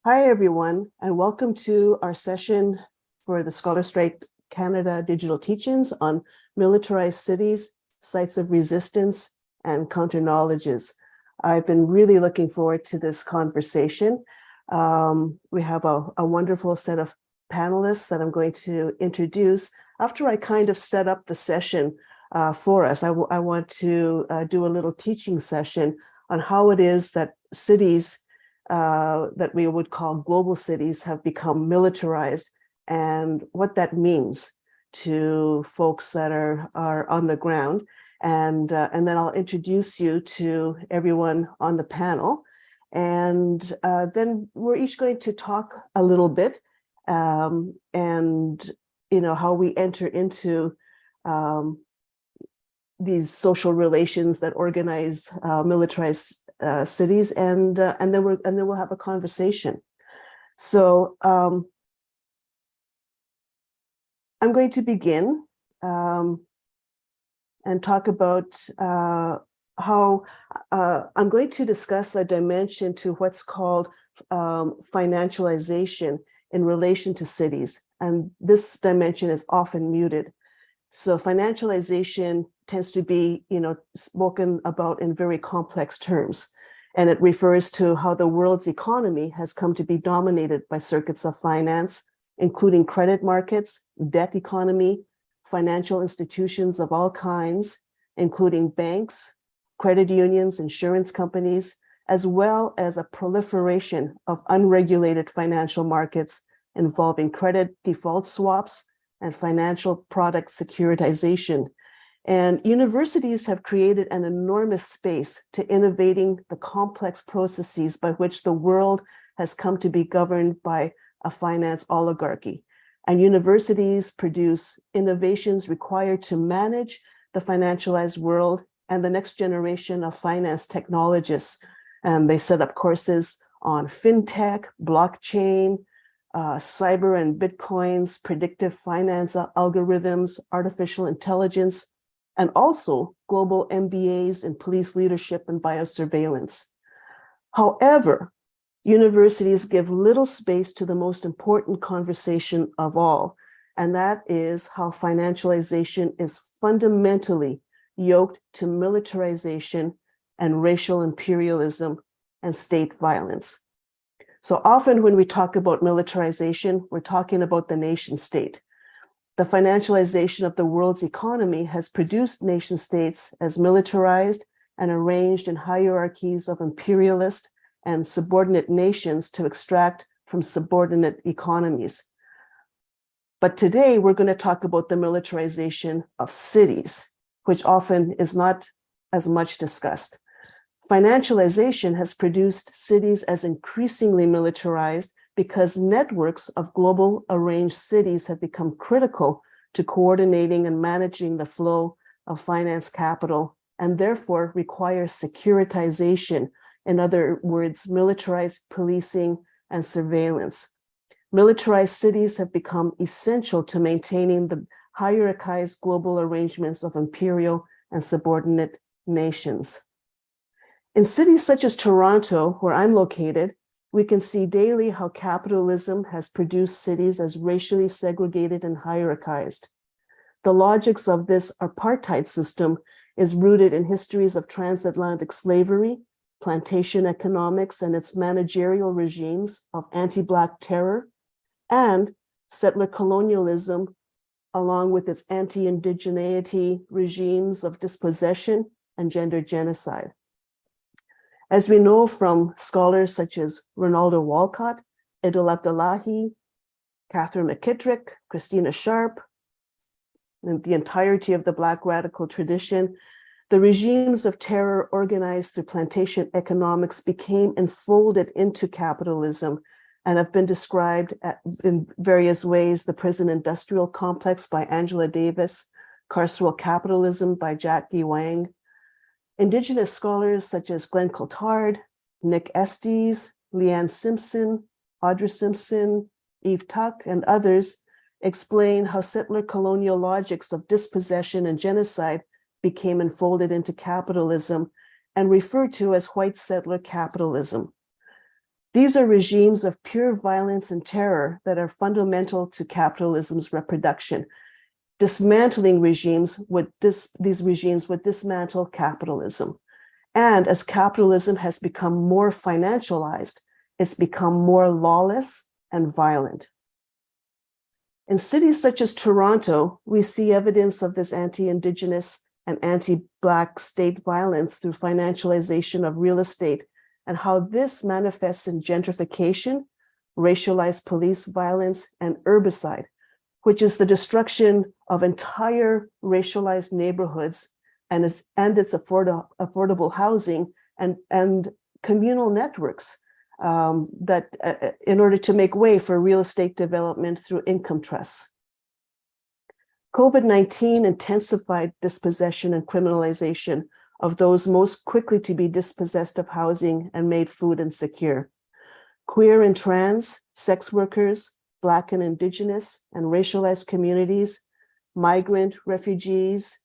Hi, everyone, and welcome to our session for the Scholar Strike Canada Digital Teach-ins on militarized cities, sites of resistance, and counter-knowledges. I've been really looking forward to this conversation. We have a wonderful set of panelists that I'm going to introduce. After I kind of set up the session for us, I want to do a little teaching session on how it is that cities that we would call global cities have become militarized and what that means to folks that are on the ground. And then I'll introduce you to everyone on the panel. And then we're each going to talk a little bit and, how we enter into these social relations that organize militarized cities, and then we'll have a conversation. So I'm going to begin and talk about how I'm going to discuss a dimension to what's called financialization in relation to cities, and this dimension is often muted. So financialization tends to be, spoken about in very complex terms. And it refers to how the world's economy has come to be dominated by circuits of finance, including credit markets, debt economy, financial institutions of all kinds, including banks, credit unions, insurance companies, as well as a proliferation of unregulated financial markets involving credit default swaps and financial product securitization. And universities have created an enormous space to innovating the complex processes by which the world has come to be governed by a finance oligarchy. And universities produce innovations required to manage the financialized world and the next generation of finance technologists. And they set up courses on fintech, blockchain, cyber and bitcoins, predictive finance algorithms, artificial intelligence, and also global MBAs in police leadership and biosurveillance. However, universities give little space to the most important conversation of all, and that is how financialization is fundamentally yoked to militarization and racial imperialism and state violence. So often when we talk about militarization, we're talking about the nation state. The financialization of the world's economy has produced nation states as militarized and arranged in hierarchies of imperialist and subordinate nations to extract from subordinate economies. But today we're going to talk about the militarization of cities, which often is not as much discussed. Financialization has produced cities as increasingly militarized because networks of global arranged cities have become critical to coordinating and managing the flow of finance capital, and therefore require securitization, in other words, militarized policing and surveillance. Militarized cities have become essential to maintaining the hierarchized global arrangements of imperial and subordinate nations. In cities such as Toronto, where I'm located, we can see daily how capitalism has produced cities as racially segregated and hierarchized. The logics of this apartheid system is rooted in histories of transatlantic slavery, plantation economics and its managerial regimes of anti-Black terror, and settler colonialism, along with its anti-indigeneity regimes of dispossession and gender genocide. As we know from scholars such as Ronaldo Walcott, Idil Abdillahi, Catherine McKittrick, Christina Sharp, and the entirety of the Black radical tradition, the regimes of terror organized through plantation economics became enfolded into capitalism and have been described in various ways: the prison industrial complex by Angela Davis, carceral capitalism by Jackie Wang. Indigenous scholars such as Glenn Coulthard, Nick Estes, Leanne Simpson, Audra Simpson, Eve Tuck, and others explain how settler colonial logics of dispossession and genocide became enfolded into capitalism and referred to as white settler capitalism. These are regimes of pure violence and terror that are fundamental to capitalism's reproduction. Dismantling regimes these regimes would dismantle capitalism. And as capitalism has become more financialized, it's become more lawless and violent. In cities such as Toronto, we see evidence of this anti-Indigenous and anti-Black state violence through financialization of real estate, and how this manifests in gentrification, racialized police violence, and urbicide, which is the destruction of entire racialized neighborhoods and its affordable housing and communal networks that in order to make way for real estate development through income trusts. COVID-19 intensified dispossession and criminalization of those most quickly to be dispossessed of housing and made food insecure. Queer and trans, sex workers, Black and Indigenous and racialized communities, migrant, refugees,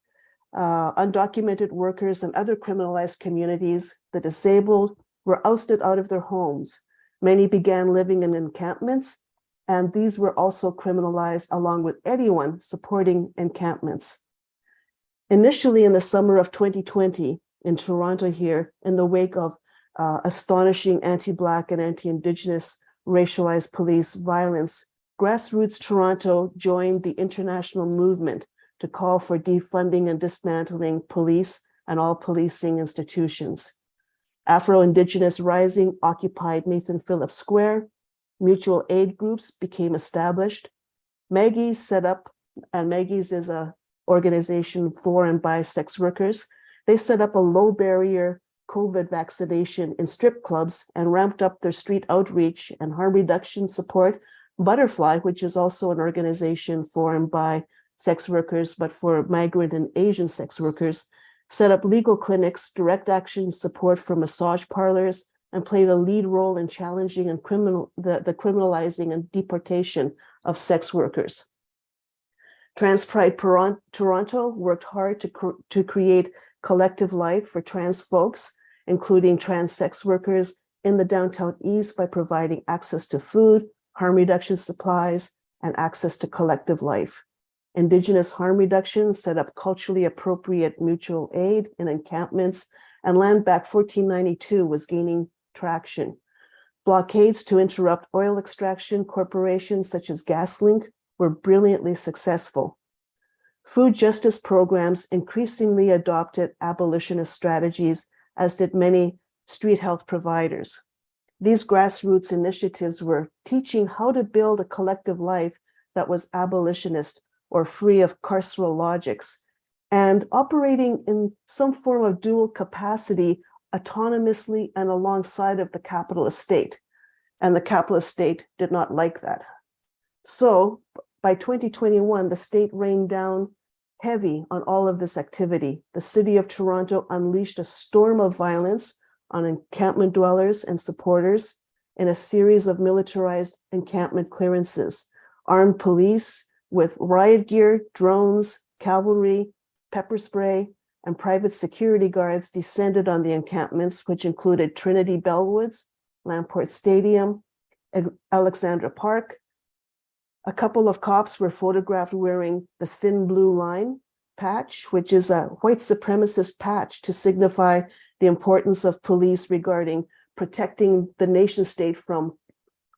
undocumented workers, and other criminalized communities, the disabled, were ousted out of their homes. Many began living in encampments, and these were also criminalized along with anyone supporting encampments. Initially in the summer of 2020 in Toronto here, in the wake of astonishing anti-Black and anti-Indigenous racialized police violence, Grassroots Toronto joined the international movement to call for defunding and dismantling police and all policing institutions. Afro-Indigenous Rising occupied Nathan Phillips Square. Mutual aid groups became established. Maggie's set up, and Maggie's is an organization for and by sex workers. They set up a low barrier COVID vaccination in strip clubs and ramped up their street outreach and harm reduction support. Butterfly, which is also an organization for and by sex workers, but for migrant and Asian sex workers, set up legal clinics, direct action support for massage parlors, and played a lead role in challenging and the criminalizing and deportation of sex workers. Trans Pride Toronto worked hard to create collective life for trans folks, including trans sex workers in the downtown east by providing access to food, harm reduction supplies, and access to collective life. Indigenous harm reduction set up culturally appropriate mutual aid in encampments, and Land Back 1492 was gaining traction. Blockades to interrupt oil extraction corporations such as GasLink were brilliantly successful. Food justice programs increasingly adopted abolitionist strategies, as did many street health providers. These grassroots initiatives were teaching how to build a collective life that was abolitionist or free of carceral logics, and operating in some form of dual capacity autonomously and alongside of the capitalist state. And the capitalist state did not like that. So by 2021, the state rained down heavy on all of this activity. The city of Toronto unleashed a storm of violence on encampment dwellers and supporters in a series of militarized encampment clearances. Armed police with riot gear, drones, cavalry, pepper spray, and private security guards descended on the encampments, which included Trinity Bellwoods, Lamport Stadium, Alexandra Park. A couple of cops were photographed wearing the thin blue line patch, which is a white supremacist patch to signify the importance of police regarding protecting the nation state from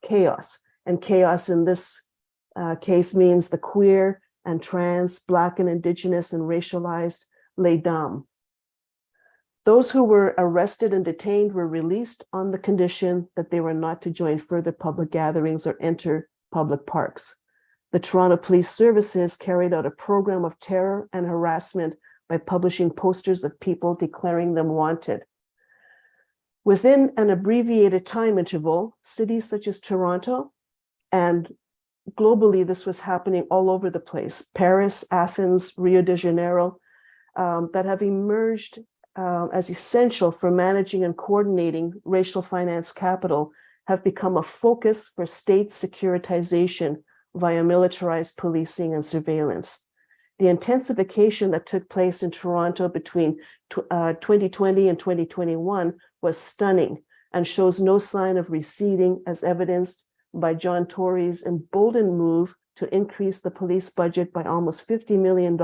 chaos. And chaos in this case means the queer and trans, Black and Indigenous and racialized les dames. Those who were arrested and detained were released on the condition that they were not to join further public gatherings or enter public parks. The Toronto Police Services carried out a program of terror and harassment by publishing posters of people declaring them wanted. Within an abbreviated time interval, cities such as Toronto, and globally this was happening all over the place, Paris, Athens, Rio de Janeiro, that have emerged as essential for managing and coordinating racial finance capital, have become a focus for state securitization via militarized policing and surveillance. The intensification that took place in Toronto between 2020 and 2021 was stunning. and shows no sign of receding, as evidenced by John Tory's emboldened move to increase the police budget by almost $50 million.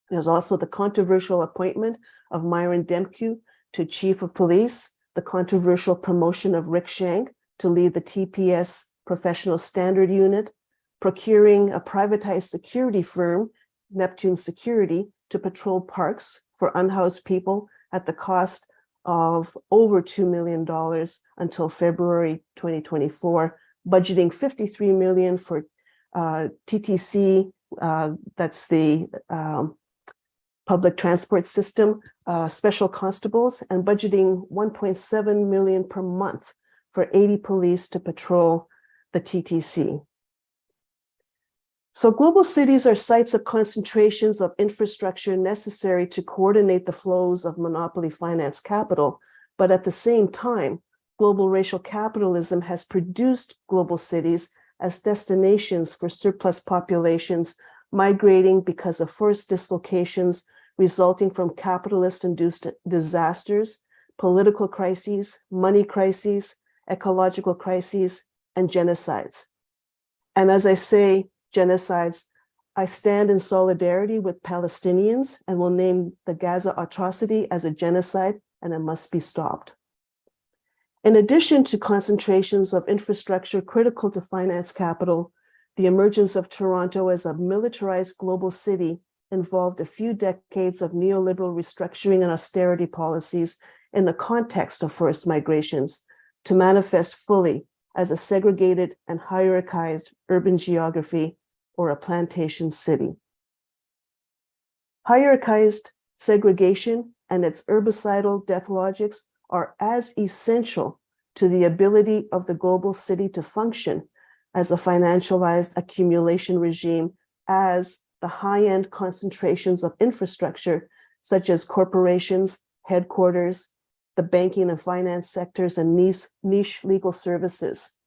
There's also the controversial appointment of Myron Demke to chief of police, the controversial promotion of Rick Shank to lead the TPS professional standard unit, procuring a privatized security firm, Neptune Security, to patrol parks for unhoused people at the cost of over $2 million until February 2024, budgeting $53 million for TTC, that's the public transport system, special constables, and budgeting $1.7 million per month for 80 police to patrol the TTC. So global cities are sites of concentrations of infrastructure necessary to coordinate the flows of monopoly finance capital, but at the same time, global racial capitalism has produced global cities as destinations for surplus populations migrating because of forced dislocations resulting from capitalist-induced disasters, political crises, money crises, ecological crises, and genocides. And as I say, genocides, I stand in solidarity with Palestinians and will name the Gaza atrocity as a genocide, and it must be stopped. In addition to concentrations of infrastructure critical to finance capital, the emergence of Toronto as a militarized global city involved a few decades of neoliberal restructuring and austerity policies in the context of forced migrations to manifest fully as a segregated and hierarchized urban geography or a plantation city. Hierarchized segregation and its herbicidal death logics are as essential to the ability of the global city to function as a financialized accumulation regime as the high-end concentrations of infrastructure, such as corporations, headquarters, the banking and finance sectors, and niche legal services.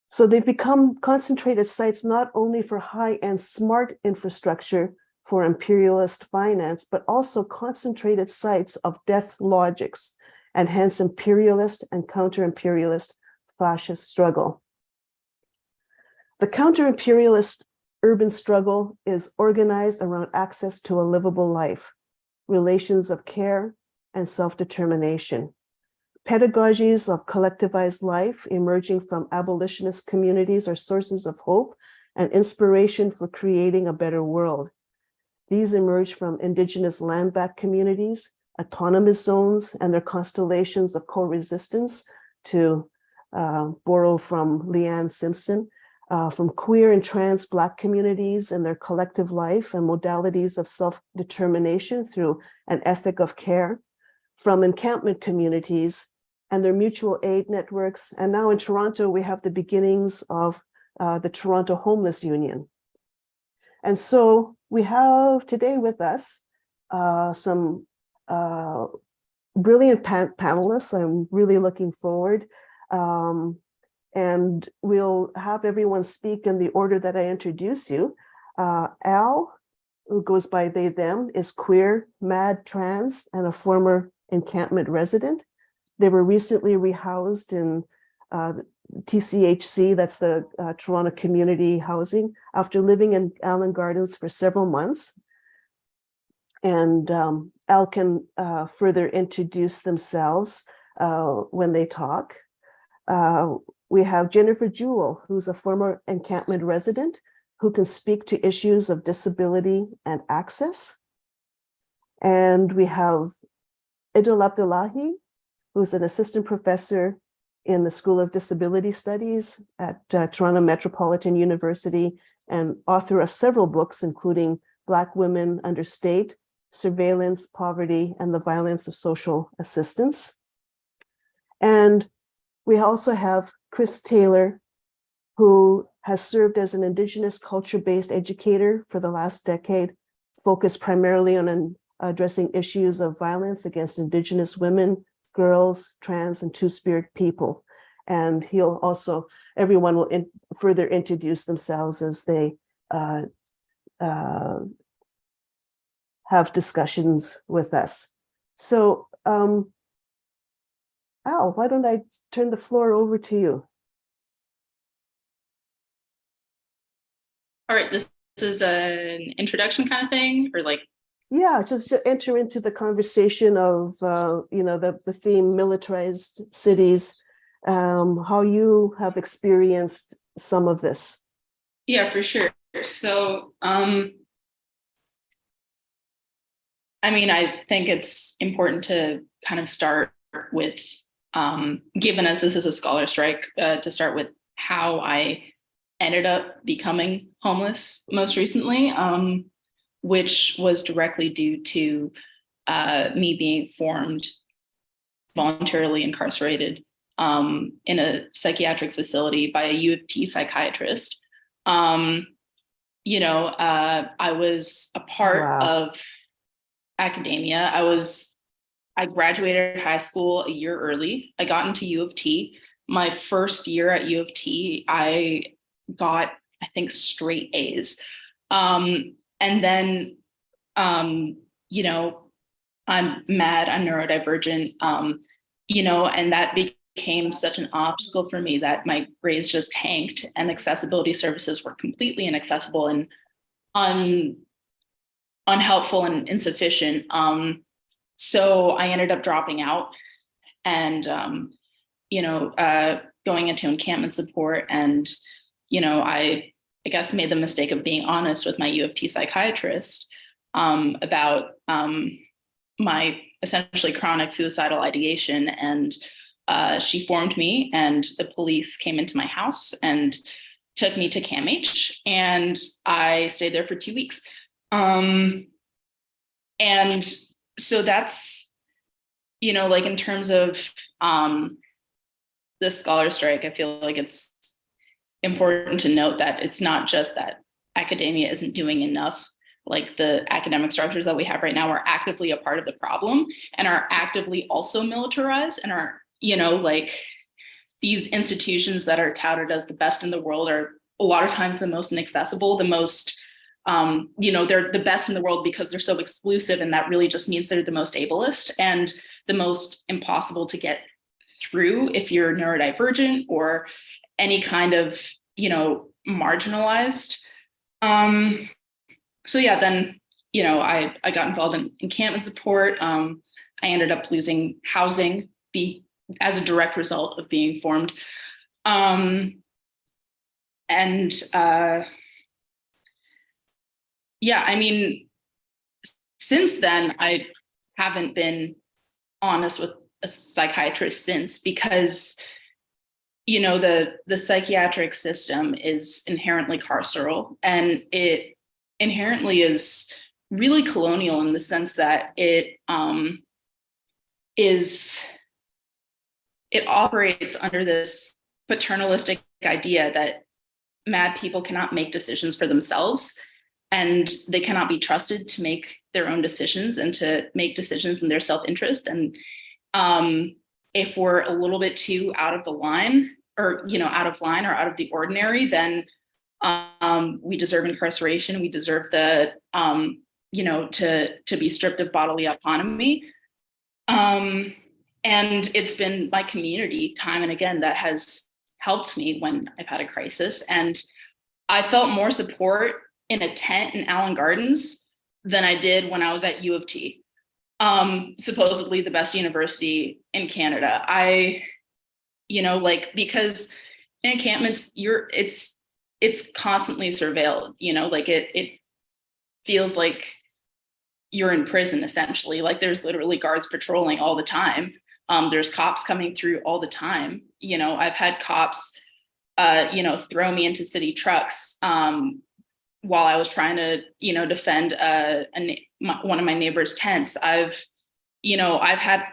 So they've become concentrated sites not only for high-end smart infrastructure for imperialist finance, but also concentrated sites of death logics, and hence imperialist and counter-imperialist fascist struggle. The counter-imperialist urban struggle is organized around access to a livable life, relations of care, and self-determination. Pedagogies of collectivized life emerging from abolitionist communities are sources of hope and inspiration for creating a better world. These emerge from Indigenous land-backed communities, autonomous zones, and their constellations of co-resistance, to borrow from Leanne Simpson, from queer and trans Black communities and their collective life and modalities of self-determination through an ethic of care, from encampment communities and their mutual aid networks. And now in Toronto, we have the beginnings of the Toronto Homeless Union. And so we have today with us some brilliant panelists. I'm really looking forward. And we'll have everyone speak in the order that I introduce you. Al, who goes by they, them, is queer, mad, trans, and a former encampment resident. They were recently rehoused in TCHC, that's the Toronto Community Housing, after living in Allen Gardens for several months. And Al can further introduce themselves when they talk. We have Jennifer Jewell, who's a former encampment resident who can speak to issues of disability and access. And we have Idil Abdillahi, who's an assistant professor in the School of Disability Studies at Toronto Metropolitan University and author of several books, including Black Women Under State, Surveillance, Poverty, and the Violence of Social Assistance. And we also have Chris Taylor, who has served as an Indigenous culture-based educator for the last decade, focused primarily on addressing issues of violence against Indigenous women, girls, trans, and two-spirit people. And he'll also, everyone will further introduce themselves as they have discussions with us. So Al, why don't I turn the floor over to you? All right, this is an introduction kind of thing, or like, Yeah, just to enter into the conversation of the theme militarized cities, how you have experienced some of this. yeah, for sure. So, I mean, I think it's important to kind of start with, given as this is a scholar strike, to start with how I ended up becoming homeless most recently, which was directly due to me being formed voluntarily incarcerated in a psychiatric facility by a U of T psychiatrist. Um, I was a part Wow. of academia. I graduated high school a year early. I got into U of T. My first year at U of T, I got, I think, straight A's. And then, um, you know, I'm mad, I'm neurodivergent, and that became such an obstacle for me that my grades just tanked and accessibility services were completely inaccessible and un, unhelpful and insufficient. So I ended up dropping out and, going into encampment support. And, I guess made the mistake of being honest with my U of T psychiatrist about my essentially chronic suicidal ideation. And she formed me, and the police came into my house and took me to CAMH, and I stayed there for 2 weeks. And so that's, like in terms of the scholar strike, I feel like it's important to note that it's not just that academia isn't doing enough. Like the academic structures that we have right now are actively a part of the problem and are actively also militarized and are, like these institutions that are touted as the best in the world are a lot of times the most inaccessible, the most, they're the best in the world because they're so exclusive. And that really just means they're the most ableist and the most impossible to get through if you're neurodivergent or any kind of, marginalized. So yeah, then, I got involved in encampment support. I ended up losing housing as a direct result of being formed. And yeah, I mean, since then, I haven't been honest with a psychiatrist since, because the psychiatric system is inherently carceral, and it inherently is really colonial in the sense that it operates under this paternalistic idea that mad people cannot make decisions for themselves, and they cannot be trusted to make their own decisions and to make decisions in their self-interest. And if we're a little bit too out of the line, or out of line or out of the ordinary, then we deserve incarceration. We deserve the to be stripped of bodily autonomy. And it's been my community time and again that has helped me when I've had a crisis. And I felt more support in a tent in Allen Gardens than I did when I was at U of T, supposedly the best university in Canada. Because in encampments, it's constantly surveilled, it feels like you're in prison, essentially. Like there's literally guards patrolling all the time. There's cops coming through all the time. I've had cops, throw me into city trucks while I was trying to, defend one of my neighbor's tents. I've had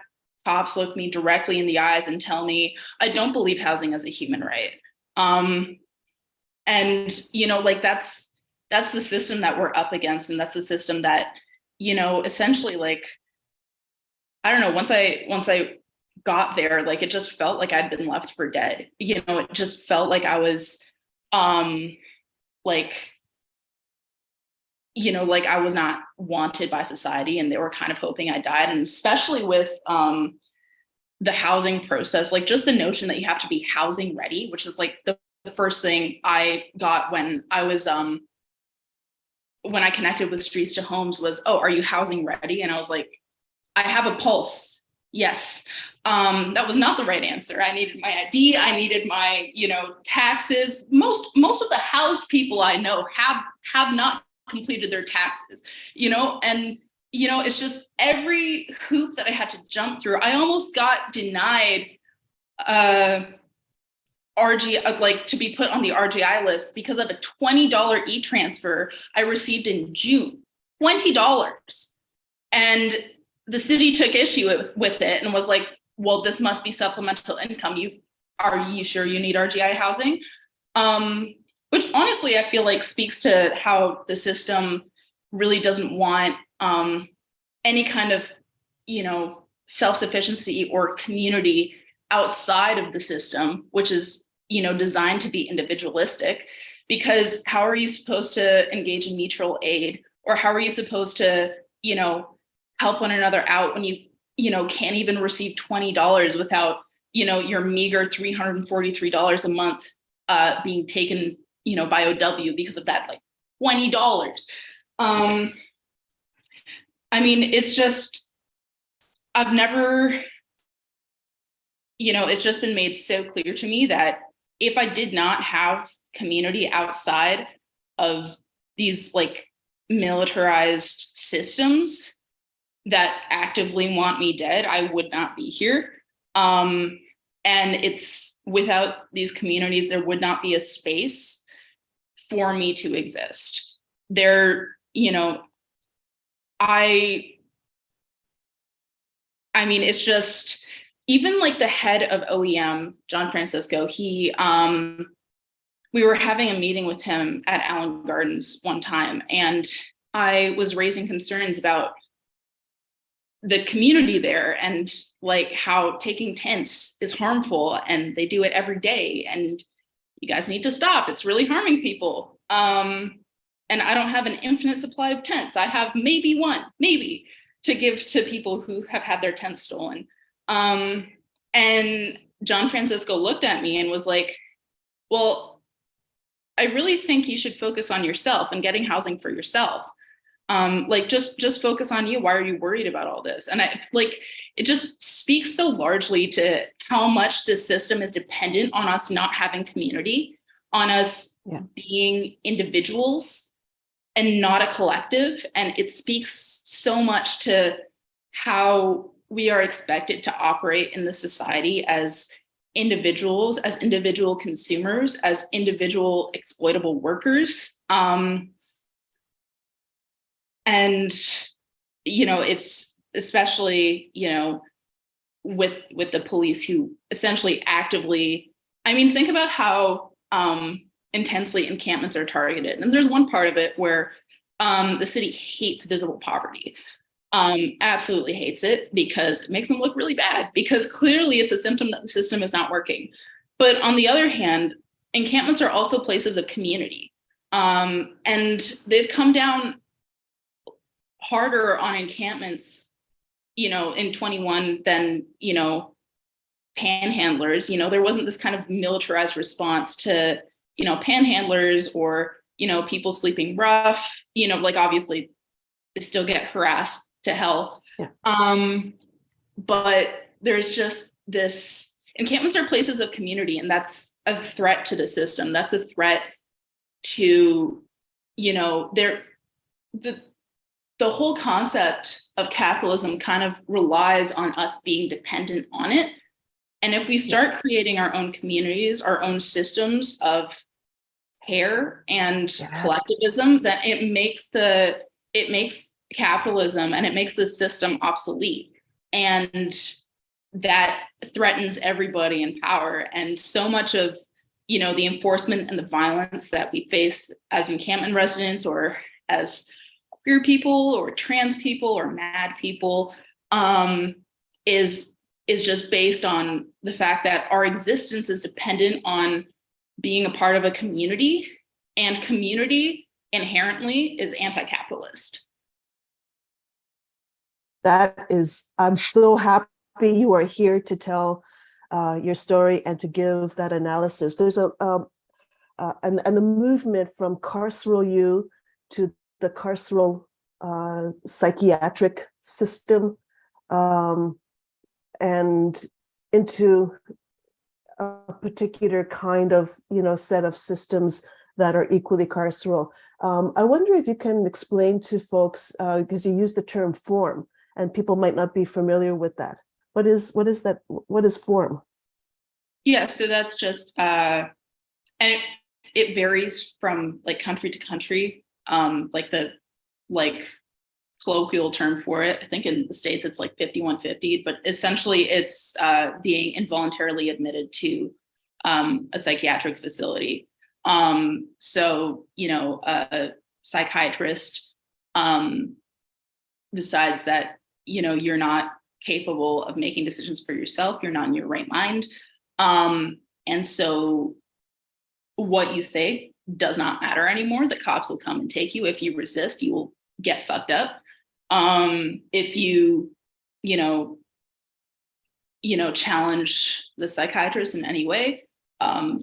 cops look me directly in the eyes and tell me, I don't believe housing is a human right. That's the system that we're up against. And that's the system that, essentially, like, I don't know, once I got there, like, it just felt like I'd been left for dead. It just felt like I was, like I was not wanted by society, and they were kind of hoping I died. And especially with the housing process, like just the notion that you have to be housing ready, which is like the first thing I got when I was when I connected with Streets to Homes was, oh, are you housing ready? And I was like, I have a pulse. Yes. That was not the right answer. I needed my ID. I needed my, taxes. Most of the housed people I know have not completed their taxes, and it's just every hoop that I had to jump through. I almost got denied RG, like to be put on the RGI list because of a $20 e-transfer I received in June. $20. And the city took issue with it and was like, well, this must be supplemental income. Are you sure you need RGI housing? Which honestly, I feel like speaks to how the system really doesn't want any kind of, self-sufficiency or community outside of the system, which is, designed to be individualistic. Because how are you supposed to engage in mutual aid, or how are you supposed to, help one another out when you can't even receive $20 without, your meager $343 a month being taken, by OW because of that, like $20. I mean, it's just, I've never, it's just been made so clear to me that if I did not have community outside of these like militarized systems that actively want me dead, I would not be here. And it's without these communities, there would not be a space for me to exist. I mean, it's just, even like the head of OEM, John Francisco, we were having a meeting with him at Allen Gardens one time, and I was raising concerns about the community there and like how taking tents is harmful and they do it every day and you guys need to stop. It's really harming people. And I don't have an infinite supply of tents. I have maybe one, to give to people who have had their tents stolen. And John Francisco looked at me and was like, well, I really think you should focus on yourself and getting housing for yourself. Like just focus on you. Why are you worried about all this? And it just speaks so largely to how much this system is dependent on us not having community, on us being individuals and not a collective. And it speaks so much to how we are expected to operate in the society as individuals, as individual consumers, as individual exploitable workers. And, it's especially, with the police who essentially actively, I mean, think about how intensely encampments are targeted. And there's one part of it where the city hates visible poverty, absolutely hates it because it makes them look really bad, because clearly it's a symptom that the system is not working. But on the other hand, encampments are also places of community. And they've come down harder on encampments, in 21 than, panhandlers. There wasn't this kind of militarized response to, panhandlers or, people sleeping rough, like obviously they still get harassed to hell. Yeah. But there's just this, encampments are places of community, and that's a threat to the system. That's a threat to, the whole concept of capitalism kind of relies on us being dependent on it. And if we start creating our own communities, our own systems of care and collectivism, then it makes capitalism and it makes the system obsolete. And that threatens everybody in power. And so much of, the enforcement and the violence that we face as encampment residents or as queer people or trans people or mad people is just based on the fact that our existence is dependent on being a part of a community, and community inherently is anti-capitalist. I'm so happy happy you are here to tell your story and to give that analysis. There's and the movement from carceral you to the carceral psychiatric system, and into a particular kind of, set of systems that are equally carceral. I wonder if you can explain to folks, because you use the term form, and people might not be familiar with that. What is that? What is form? Yeah, so that's just, and it varies from like country to country. Like the colloquial term for it, I think in the States it's like 5150, but essentially it's being involuntarily admitted to a psychiatric facility. So, a psychiatrist decides that, you're not capable of making decisions for yourself, you're not in your right mind. And so what you say does not matter anymore. The cops will come and take you. If you resist, you will get fucked up. If you challenge the psychiatrist in any way,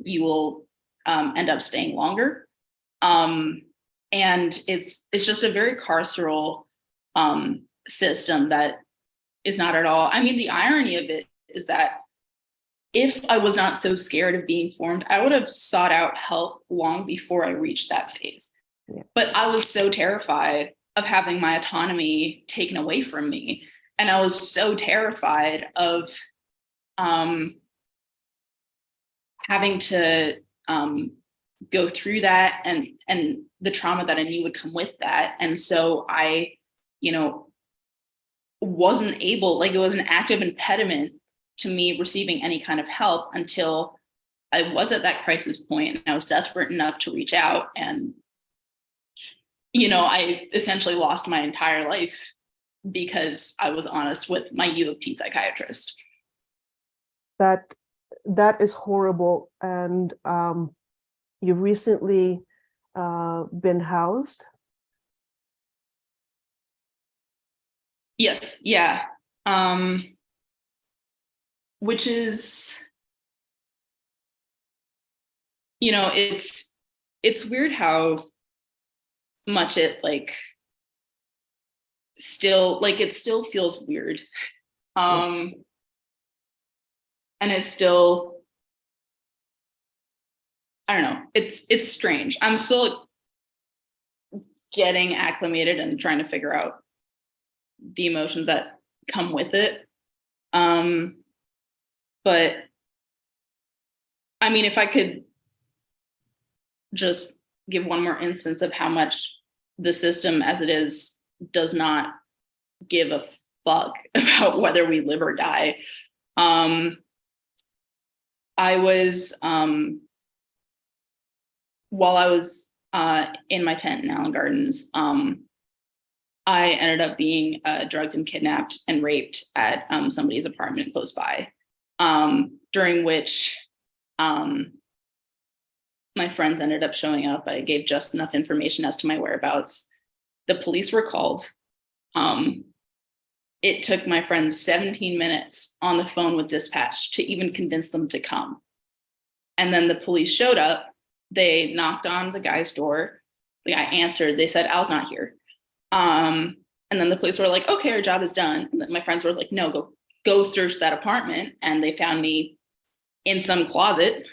you will end up staying longer. And it's just a very carceral system that is not at all. I mean, the irony of it is that if I was not so scared of being formed, I would have sought out help long before I reached that phase. Yeah. But I was so terrified of having my autonomy taken away from me. And I was so terrified of having to go through that and the trauma that I knew would come with that. And so I, wasn't able, like, it was an active impediment to me receiving any kind of help until I was at that crisis point and I was desperate enough to reach out. And, I essentially lost my entire life because I was honest with my U of T psychiatrist. That is horrible. And you've recently been housed? Yes. Yeah. Which is, it's weird how much it still feels weird. And it's still, I don't know, it's strange. I'm still getting acclimated and trying to figure out the emotions that come with it. But I mean, if I could just give one more instance of how much the system as it is does not give a fuck about whether we live or die. I was, while I was in my tent in Allen Gardens, I ended up being drugged and kidnapped and raped at somebody's apartment close by, during which my friends ended up showing up. I gave just enough information as to my whereabouts. The police were called. It took my friends 17 minutes on the phone with dispatch to even convince them to come. And then the police showed up. They knocked on the guy's door. The guy answered. They said, "Al's not here." And then the police were like, "Okay, our job is done." And then my friends were like, "No, go search that apartment." And they found me in some closet,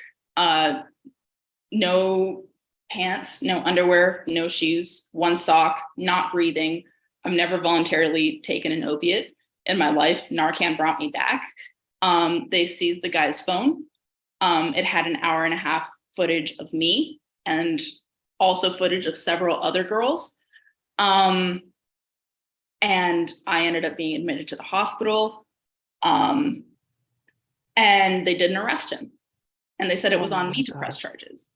no pants, no underwear, no shoes, one sock, not breathing. I've never voluntarily taken an opiate in my life. Narcan brought me back. They seized the guy's phone. It had an hour and a half footage of me and also footage of several other girls. And I ended up being admitted to the hospital. And they didn't arrest him. And they said it was on me to press charges.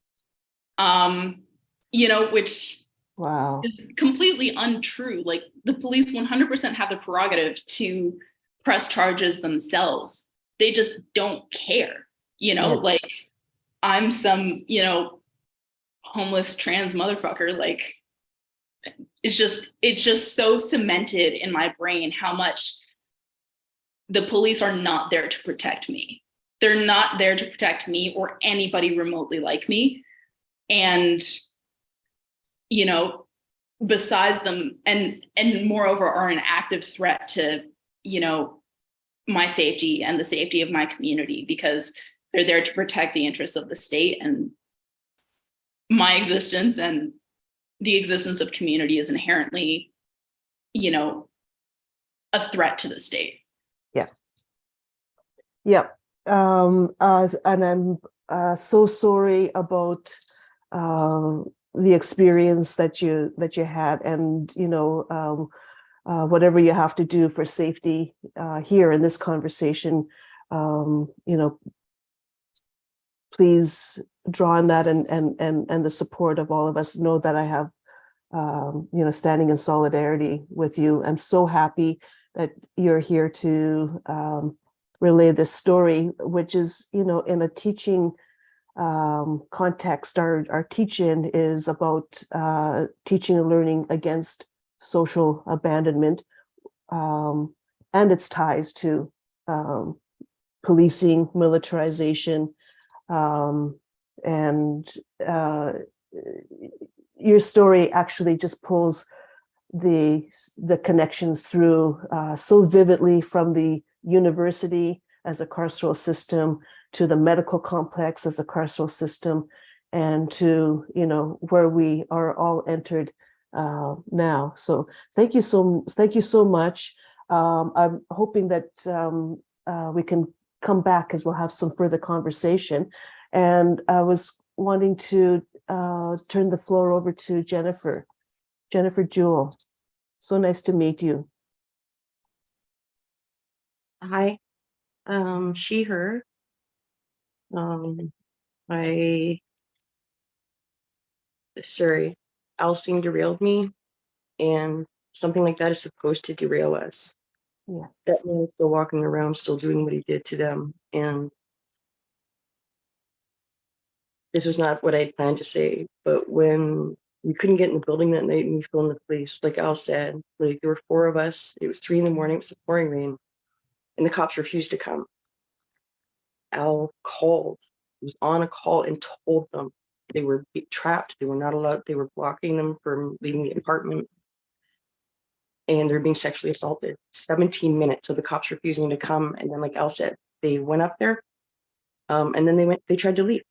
Which wow, is completely untrue. Like, the police 100% have the prerogative to press charges themselves. They just don't care, like, I'm some, homeless trans motherfucker. Like, it's just so cemented in my brain how much the police are not there to protect me. They're not there to protect me or anybody remotely like me. And, you know, besides them, and moreover are an active threat to, you know, my safety and the safety of my community, because they're there to protect the interests of the state, and my existence and the existence of community is inherently, you know, a threat to the state. Yeah. Yeah. And I'm so sorry about the experience that you had, and you know, whatever you have to do for safety here in this conversation, you know, please draw on that, and the support of all of us. Know that I have, you know, standing in solidarity with you. I'm so happy that you're here to relay this story, which is, you know, in a teaching context. Our teach-in is about teaching and learning against social abandonment, and its ties to policing, militarization, and your story actually just pulls the connections through so vividly, from the university as a carceral system to the medical complex as a carceral system, and to, you know, where we are all entered now. So thank you so much. I'm hoping that we can come back, as we'll have some further conversation. And I was wanting to turn the floor over to Jennifer Jewell. So nice to meet you. Hi, she, her. Sorry, Alcine derailed me, and something like that is supposed to derail us. Yeah. That man is still walking around, still doing what he did to them, and this was not what I had planned to say, but when we couldn't get in the building that night and we phoned the police, like Al said, like there were 4 of us, it was 3 in the morning, it was pouring rain, and the cops refused to come. Al called, he was on a call and told them they were trapped, they were not allowed, they were blocking them from leaving the apartment, and they're being sexually assaulted. 17 minutes of the cops refusing to come, and then like Al said, they went up there, and then they tried to leave.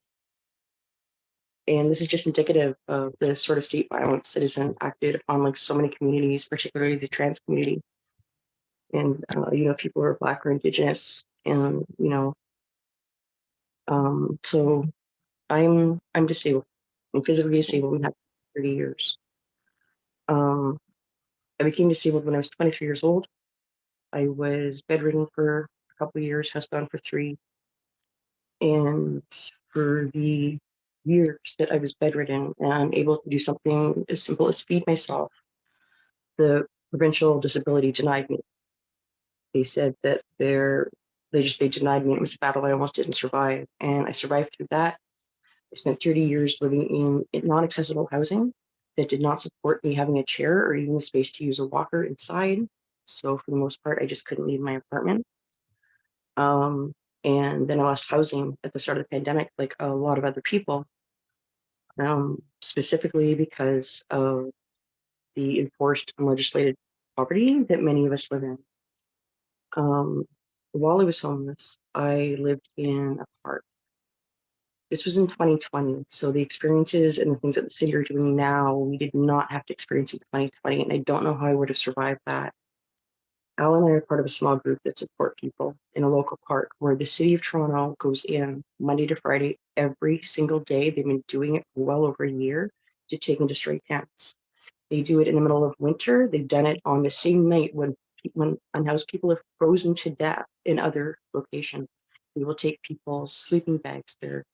And this is just indicative of the sort of state violence that is enacted upon like so many communities, particularly the trans community, and you know, people who are Black or Indigenous, and you know, so I'm disabled. I'm physically disabled. We have 30 years. I became disabled when I was 23 years old. I was bedridden for a couple of years, housebound for 3, and for the years that I was bedridden and unable to do something as simple as feed myself, the provincial disability denied me. They said that they denied me. It was a battle I almost didn't survive, and I survived through that. I spent 30 years living in non-accessible housing that did not support me having a chair or even the space to use a walker inside. So for the most part, I just couldn't leave my apartment. And then I lost housing at the start of the pandemic, like a lot of other people, specifically because of the enforced and legislated poverty that many of us live in. While I was homeless, I lived in a park. This was in 2020, so the experiences and the things that the city are doing now, we did not have to experience in 2020, and I don't know how I would have survived that. Al and I are part of a small group that support people in a local park where the city of Toronto goes in Monday to Friday every single day. They've been doing it for well over a year to take into stray cats. They do it in the middle of winter. They've done it on the same night when unhoused people are frozen to death in other locations. They will take people's sleeping bags, their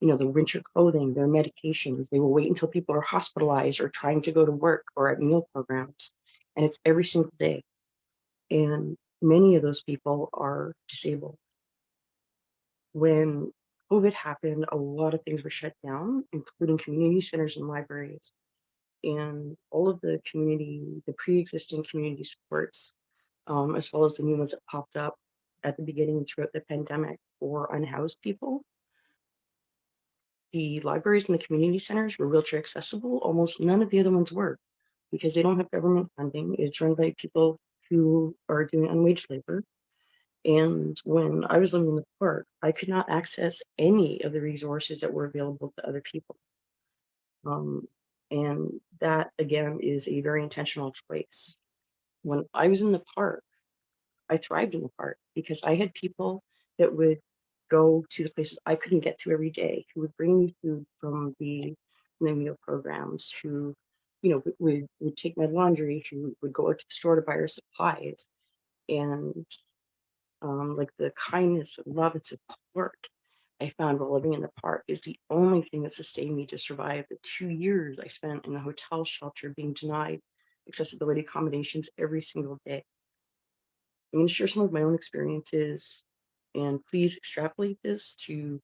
winter clothing, their medications. They will wait until people are hospitalized or trying to go to work or at meal programs. And it's every single day. And many of those people are disabled. When COVID happened, a lot of things were shut down, including community centers and libraries. And all of the pre-existing community supports, as well as the new ones that popped up, at the beginning and throughout the pandemic for unhoused people. The libraries and the community centers were wheelchair accessible. Almost none of the other ones were, because they don't have government funding. It's run by people who are doing unwaged labor. And when I was living in the park, I could not access any of the resources that were available to other people. And that, again, is a very intentional choice. When I was in the park, I thrived in the park because I had people that would go to the places I couldn't get to every day, who would bring me food from the meal programs, who, would take my laundry, who would go out to the store to buy our supplies. And like the kindness and love and support I found while living in the park is the only thing that sustained me to survive the 2 years I spent in the hotel shelter being denied accessibility accommodations every single day. I'm going to share some of my own experiences, and please extrapolate this to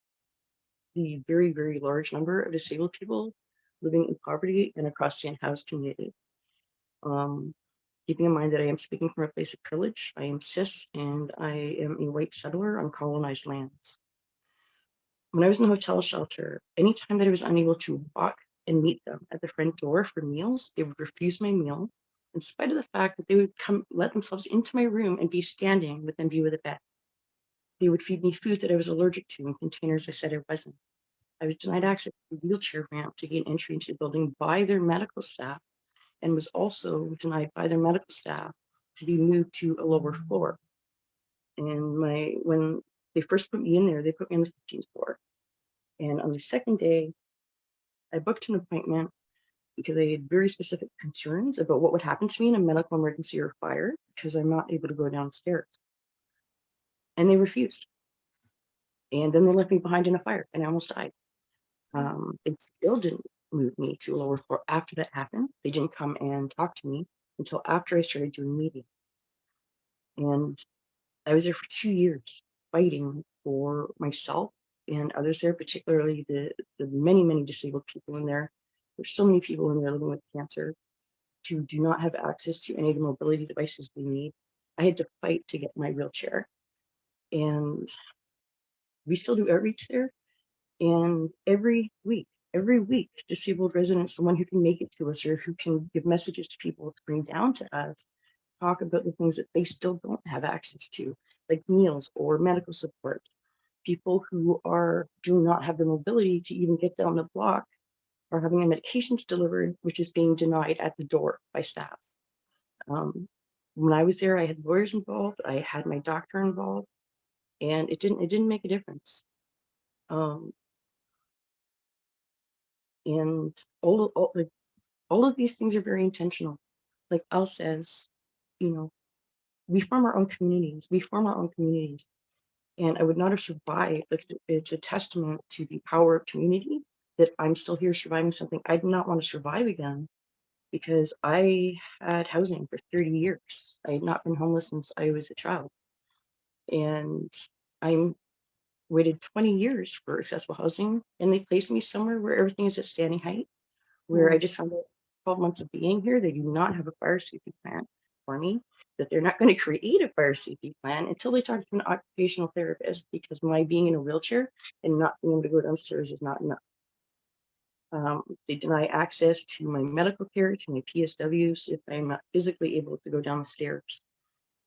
the very, very large number of disabled people living in poverty and across the unhoused community. Keeping in mind that I am speaking from a place of privilege, I am cis, and I am a white settler on colonized lands. When I was in the hotel shelter, anytime that I was unable to walk and meet them at the front door for meals, they would refuse my meal, in spite of the fact that they would come let themselves into my room and be standing within view of the bed. They would feed me food that I was allergic to in containers I said I wasn't. I was denied access to a wheelchair ramp to gain entry into the building by their medical staff, and was also denied by their medical staff to be moved to a lower floor. And when they first put me in there, they put me on the 15th floor. And on the second day, I booked an appointment because I had very specific concerns about what would happen to me in a medical emergency or fire, because I'm not able to go downstairs. And they refused. And then they left me behind in a fire, and I almost died. They still didn't move me to a lower floor after that happened. They didn't come and talk to me until after I started doing media. And I was there for 2 years fighting for myself and others there, particularly the many, many disabled people in there. There's so many people in there living with cancer who do not have access to any of the mobility devices they need. I had to fight to get my wheelchair. And we still do outreach there. And every week, disabled residents, the one who can make it to us or who can give messages to people to bring down to us, talk about the things that they still don't have access to, like meals or medical support. People who do not have the mobility to even get down the block are having their medications delivered, which is being denied at the door by staff. When I was there, I had lawyers involved, I had my doctor involved, and it didn't make a difference. And all of these things are very intentional. Like Al says, we form our own communities. And I would not have survived. Like, it's a testament to the power of community that I'm still here surviving something I did not want to survive again, because I had housing for 30 years. I had not been homeless since I was a child. And I waited 20 years for accessible housing, and they placed me somewhere where everything is at standing height, where I just found out 12 months of being here, they do not have a fire safety plan for me, that they're not going to create a fire safety plan until they talk to an occupational therapist, because my being in a wheelchair and not being able to go downstairs is not enough. They deny access to my medical care, to my PSWs, if I'm not physically able to go down the stairs.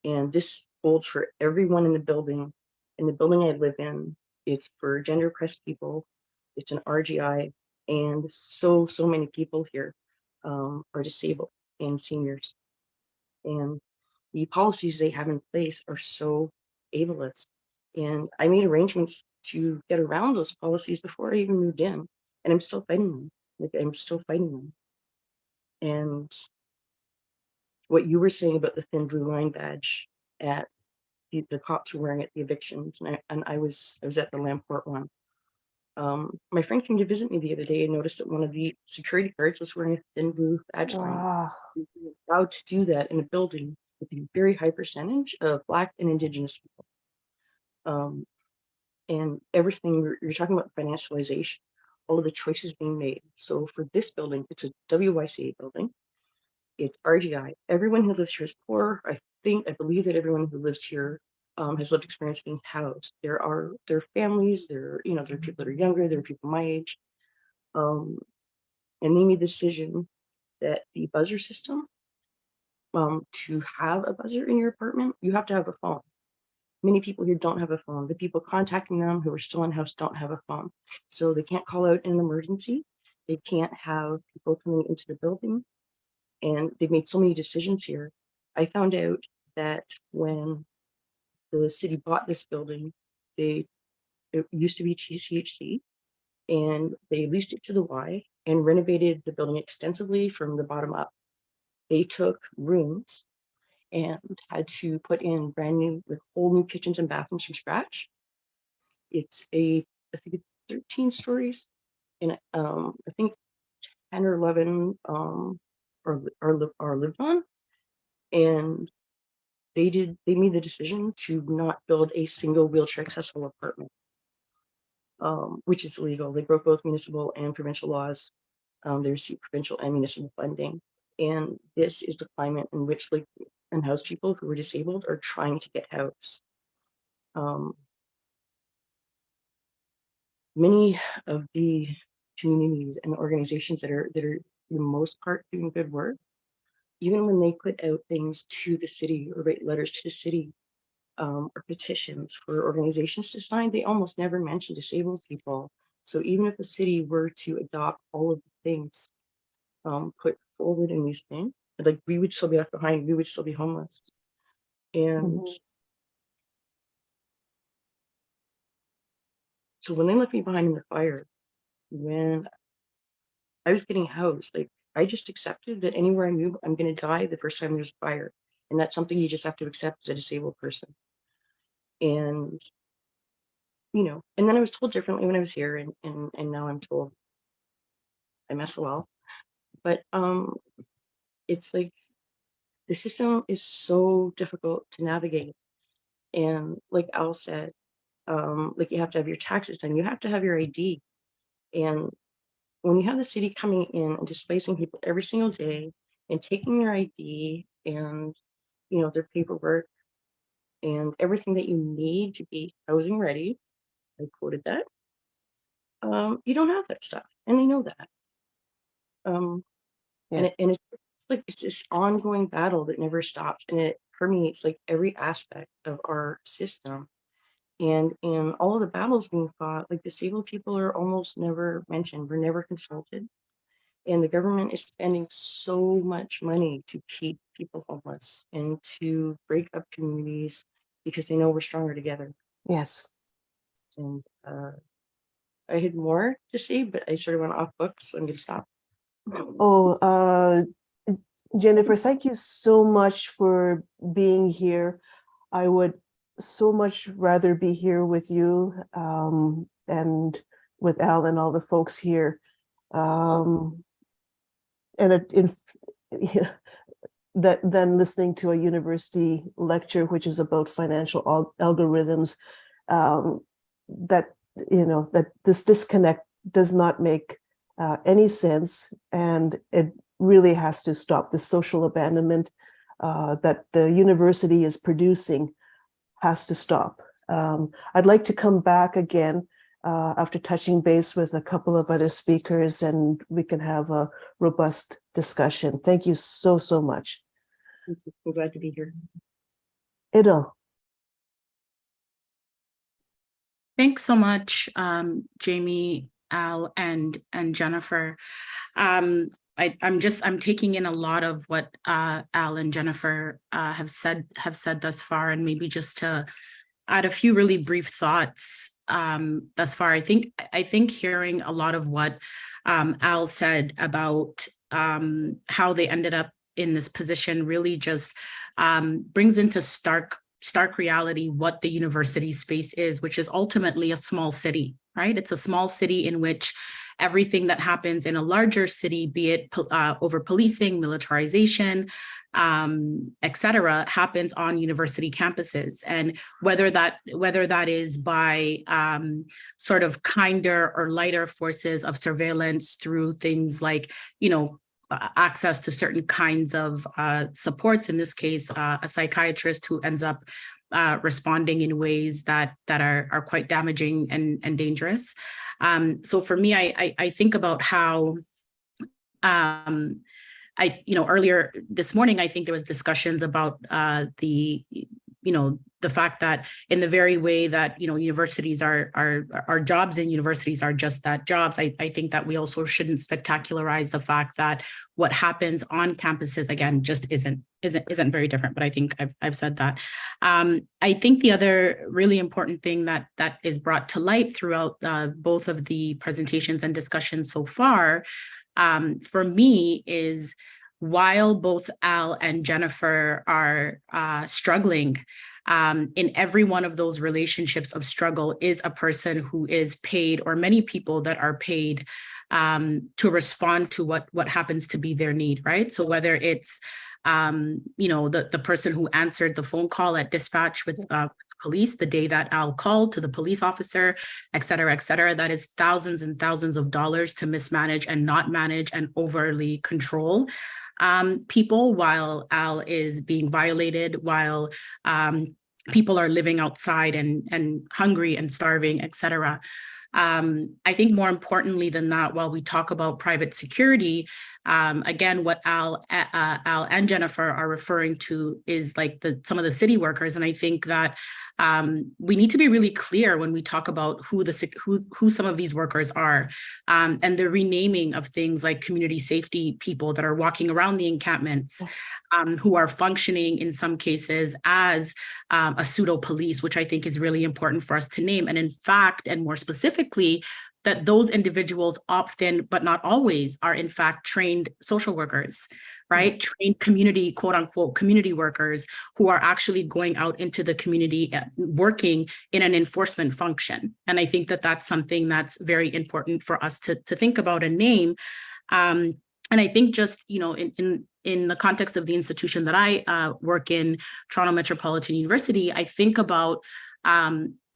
And this holds for everyone in the building. In the building I live in, it's for gender oppressed people. It's an RGI, and so many people here are disabled and seniors. And the policies they have in place are so ableist. And I made arrangements to get around those policies before I even moved in, and I'm still fighting them. And what you were saying about the thin blue line badge at the cops were wearing at the evictions, and I was at the Lamport one. My friend came to visit me the other day and noticed that one of the security guards was wearing a thin blue badge line. We were allowed to do that in a building with a very high percentage of Black and Indigenous people. And everything, you're talking about financialization, all of the choices being made. So for this building, it's a WYCA building. It's RGI. Everyone who lives here is poor. I believe that everyone who lives here has lived experience being housed. There are families, there are people that are younger, there are people my age, and they made the decision that the buzzer system, to have a buzzer in your apartment, you have to have a phone. Many people here don't have a phone. The people contacting them who are still in house don't have a phone, so they can't call out in an emergency. They can't have people coming into the building, and they've made so many decisions here. I found out that when the city bought this building, it used to be TCHC, and they leased it to the Y and renovated the building extensively from the bottom up. They took rooms and had to put in brand new, like whole new kitchens and bathrooms from scratch. I think it's 13 stories, and I think 10 or 11 are lived on, and they made the decision to not build a single wheelchair accessible apartment, which is illegal. They broke both municipal and provincial laws. They received provincial and municipal funding, and this is the climate in which unhoused people who are disabled are trying to get housed. Many of the communities and the organizations that are for the most part doing good work, even when they put out things to the city or write letters to the city, or petitions for organizations to sign, they almost never mention disabled people. So even if the city were to adopt all of the things put forward in these things, like, we would still be left behind, we would still be homeless. And so when they left me behind in the fire, when I was getting housed, like, I just accepted that anywhere I move, I'm going to die the first time there's a fire. And that's something you just have to accept as a disabled person. And, and then I was told differently when I was here, and now I'm told I'm SOL. But it's like, the system is so difficult to navigate. And like Al said, like, you have to have your taxes done, you have to have your ID. And when you have the city coming in and displacing people every single day and taking their ID and, their paperwork and everything that you need to be housing ready, I quoted that, you don't have that stuff. And they know that. Yeah. And it's like, it's this ongoing battle that never stops. And it permeates like every aspect of our system. And in all of the battles being fought, like, disabled people are almost never mentioned. We're never consulted. And the government is spending so much money to keep people homeless and to break up communities because they know we're stronger together. Yes. And I had more to say, but I sort of went off book, so I'm going to stop. Oh, Jennifer, thank you so much for being here. I would so much rather be here with you and with Al and all the folks here. And than listening to a university lecture, which is about financial algorithms, that this disconnect does not make any sense, and it really has to stop. The social abandonment that the university is producing has to stop. I'd like to come back again after touching base with a couple of other speakers, and we can have a robust discussion. Thank you so, so much. I'm glad to be here. Idil. Thanks so much, Jamie, Al, and Jennifer. I'm taking in a lot of what Al and Jennifer have said thus far, and maybe just to add a few really brief thoughts thus far. I think hearing a lot of what Al said about how they ended up in this position really just brings into stark reality what the university space is, which is ultimately a small city, right? It's a small city in which everything that happens in a larger city, be it over policing, militarization, et cetera, happens on university campuses. And whether that is by sort of kinder or lighter forces of surveillance through things like, access to certain kinds of supports, in this case, a psychiatrist who ends up responding in ways that are quite damaging and dangerous. So for me, I think about how earlier this morning, I think there was discussions about the fact that in the very way that, universities are jobs and universities are just that, jobs. I think that we also shouldn't spectacularize the fact that what happens on campuses, again, just isn't very different. But I think I've said that. I think the other really important thing that is brought to light throughout both of the presentations and discussions so far, for me, is while both Al and Jennifer are struggling, in every one of those relationships of struggle is a person who is paid, or many people that are paid to respond to what happens to be their need, right? So whether it's the person who answered the phone call at dispatch with police the day that Al called to the police officer, et cetera, that is thousands and thousands of dollars to mismanage and not manage and overly control people while Al is being violated, while people are living outside and hungry and starving, et cetera. I think more importantly than that, while we talk about private security, again, what Al and Jennifer are referring to is like some of the city workers. And I think that we need to be really clear when we talk about who some of these workers are, and the renaming of things like community safety people that are walking around the encampments, who are functioning in some cases as a pseudo police, which I think is really important for us to name. And in fact, and more specifically, that those individuals often, but not always, are in fact trained social workers, right? Trained community, quote unquote, community workers who are actually going out into the community, working in an enforcement function. And I think that that's something that's very important for us to think about and name. And I think just, in the context of the institution that I work in, Toronto Metropolitan University, I think about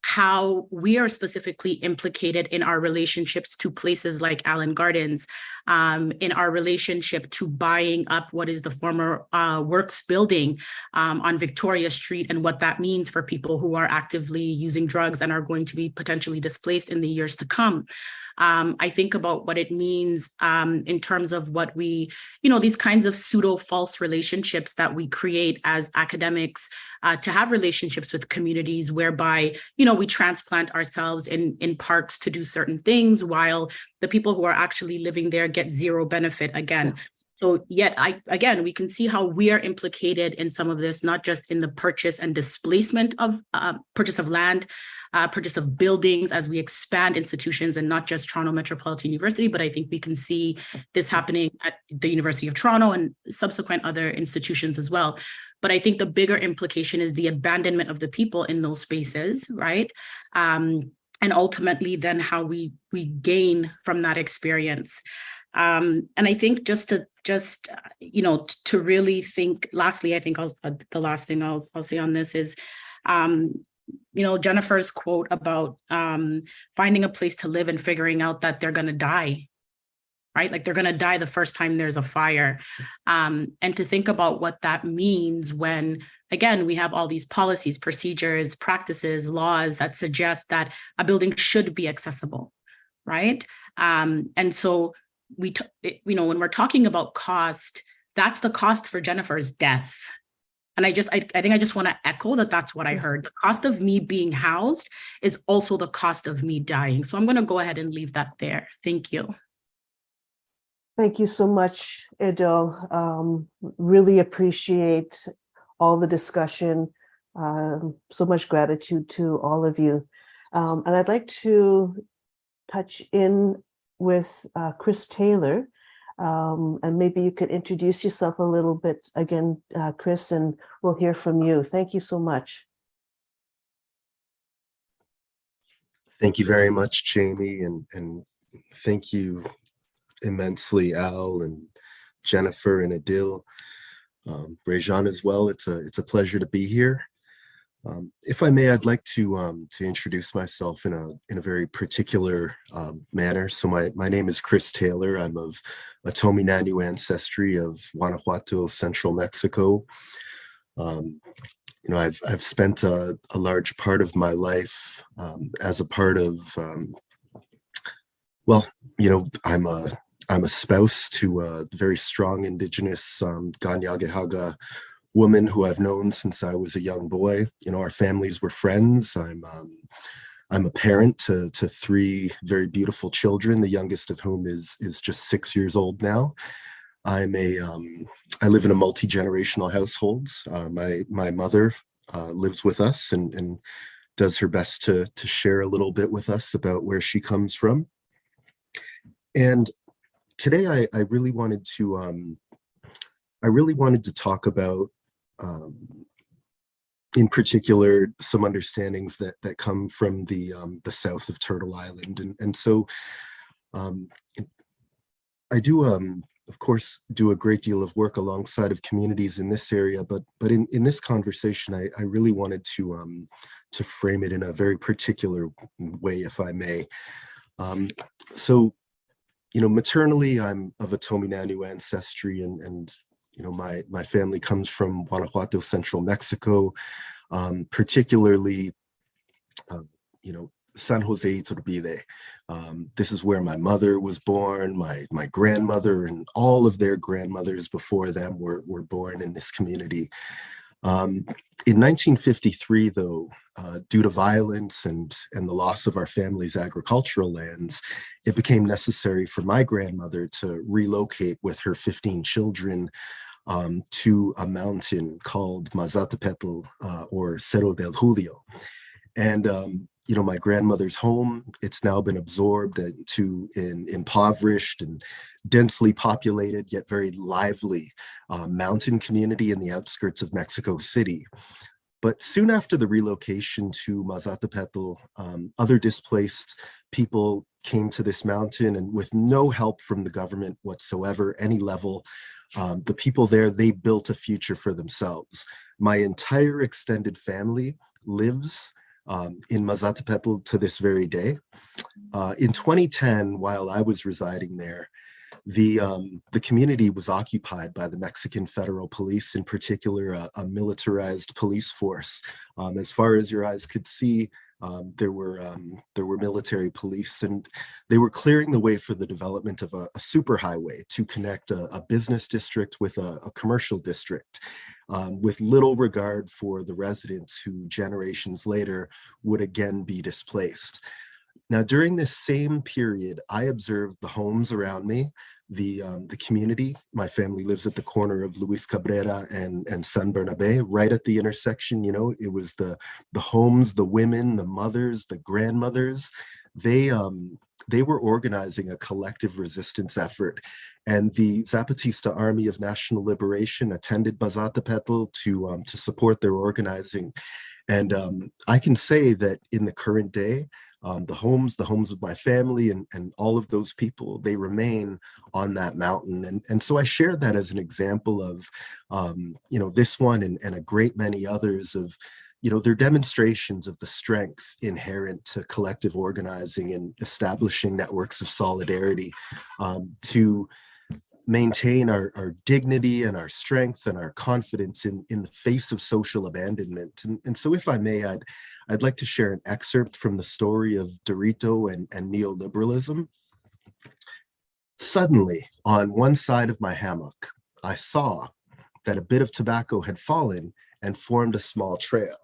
how we are specifically implicated in our relationships to places like Allen Gardens, in our relationship to buying up what is the former Works building on Victoria Street, and what that means for people who are actively using drugs and are going to be potentially displaced in the years to come. I think about what it means in terms of what we, these kinds of pseudo false relationships that we create as academics to have relationships with communities whereby, we transplant ourselves in parks to do certain things while the people who are actually living there get zero benefit again. Yeah. So yet, we can see how we are implicated in some of this, not just in the purchase and displacement of purchase of land, purchase of buildings as we expand institutions, and not just Toronto Metropolitan University, but I think we can see this happening at the University of Toronto and subsequent other institutions as well. But I think the bigger implication is the abandonment of the people in those spaces, right? And ultimately then how we gain from that experience. And I think just to really think, lastly, I think the last thing I'll say on this is, Jennifer's quote about finding a place to live and figuring out that they're going to die, right? Like they're going to die the first time there's a fire. And to think about what that means when, again, we have all these policies, procedures, practices, laws that suggest that a building should be accessible, right? And so when we're talking about cost, that's the cost for Jennifer's death. And I think I just want to echo that that's what I heard. The cost of me being housed is also the cost of me dying. So I'm going to go ahead and leave that there. Thank you. Thank you so much, Idil. Really appreciate all the discussion. So much gratitude to all of you. And I'd like to touch in with Chris Taylor. And maybe you could introduce yourself a little bit again, Chris, and we'll hear from you. Thank you so much. Thank you very much, Jamie, and thank you immensely, Al and Jennifer and Idil, Rejan as well. It's a pleasure to be here. If I may, I'd like to introduce myself in a very particular manner. So my name is Chris Taylor. I'm of Otomi Nanu ancestry of Guanajuato, central Mexico. I've spent a large part of my life as a part of, I'm a spouse to a very strong Indigenous Ganyagehaga woman who I've known since I was a young boy. Our families were friends. I'm a parent to three very beautiful children, the youngest of whom is just 6 years old now. I live in a multi-generational household. My mother lives with us and does her best to share a little bit with us about where she comes from. And today I really wanted to talk about in particular some understandings that come from the south of Turtle Island. And so I do of course do a great deal of work alongside of communities in this area, but in this conversation I really wanted to frame it in a very particular way, if I may. So maternally I'm of Otomi Nanu ancestry, and my family comes from Guanajuato, central Mexico, particularly San Jose Iturbide. This is where my mother was born. My grandmother and all of their grandmothers before them were born in this community. In 1953, though, due to violence and the loss of our family's agricultural lands, it became necessary for my grandmother to relocate with her 15 children to a mountain called Mazatepetl, or Cerro del Julio. And my grandmother's home, it's now been absorbed into an impoverished and densely populated yet very lively mountain community in the outskirts of Mexico City. But soon after the relocation to Mazatepetl, other displaced people came to this mountain, and with no help from the government whatsoever, any level, the people there, they built a future for themselves. My entire extended family lives in Mazatepetl to this very day. In 2010, while I was residing there, the community was occupied by the Mexican Federal Police, in particular a militarized police force. As far as your eyes could see, there were military police, and they were clearing the way for the development of a superhighway to connect a business district with a commercial district, with little regard for the residents who generations later would again be displaced. Now, during this same period, I observed the homes around me, the community. My family lives at the corner of Luis Cabrera and San Bernabe, right at the intersection. It was the homes, the women, the mothers, the grandmothers. They were organizing a collective resistance effort, and the Zapatista Army of National Liberation attended Mazatepetl to support their organizing. And I can say that in the current day, the homes of my family and all of those people, they remain on that mountain. And so I share that as an example of, this one and a great many others of, their demonstrations of the strength inherent to collective organizing and establishing networks of solidarity to maintain our dignity and our strength and our confidence in the face of social abandonment. And so if I may, I'd like to share an excerpt from the story of Dorito and neoliberalism. Suddenly, on one side of my hammock, I saw that a bit of tobacco had fallen and formed a small trail.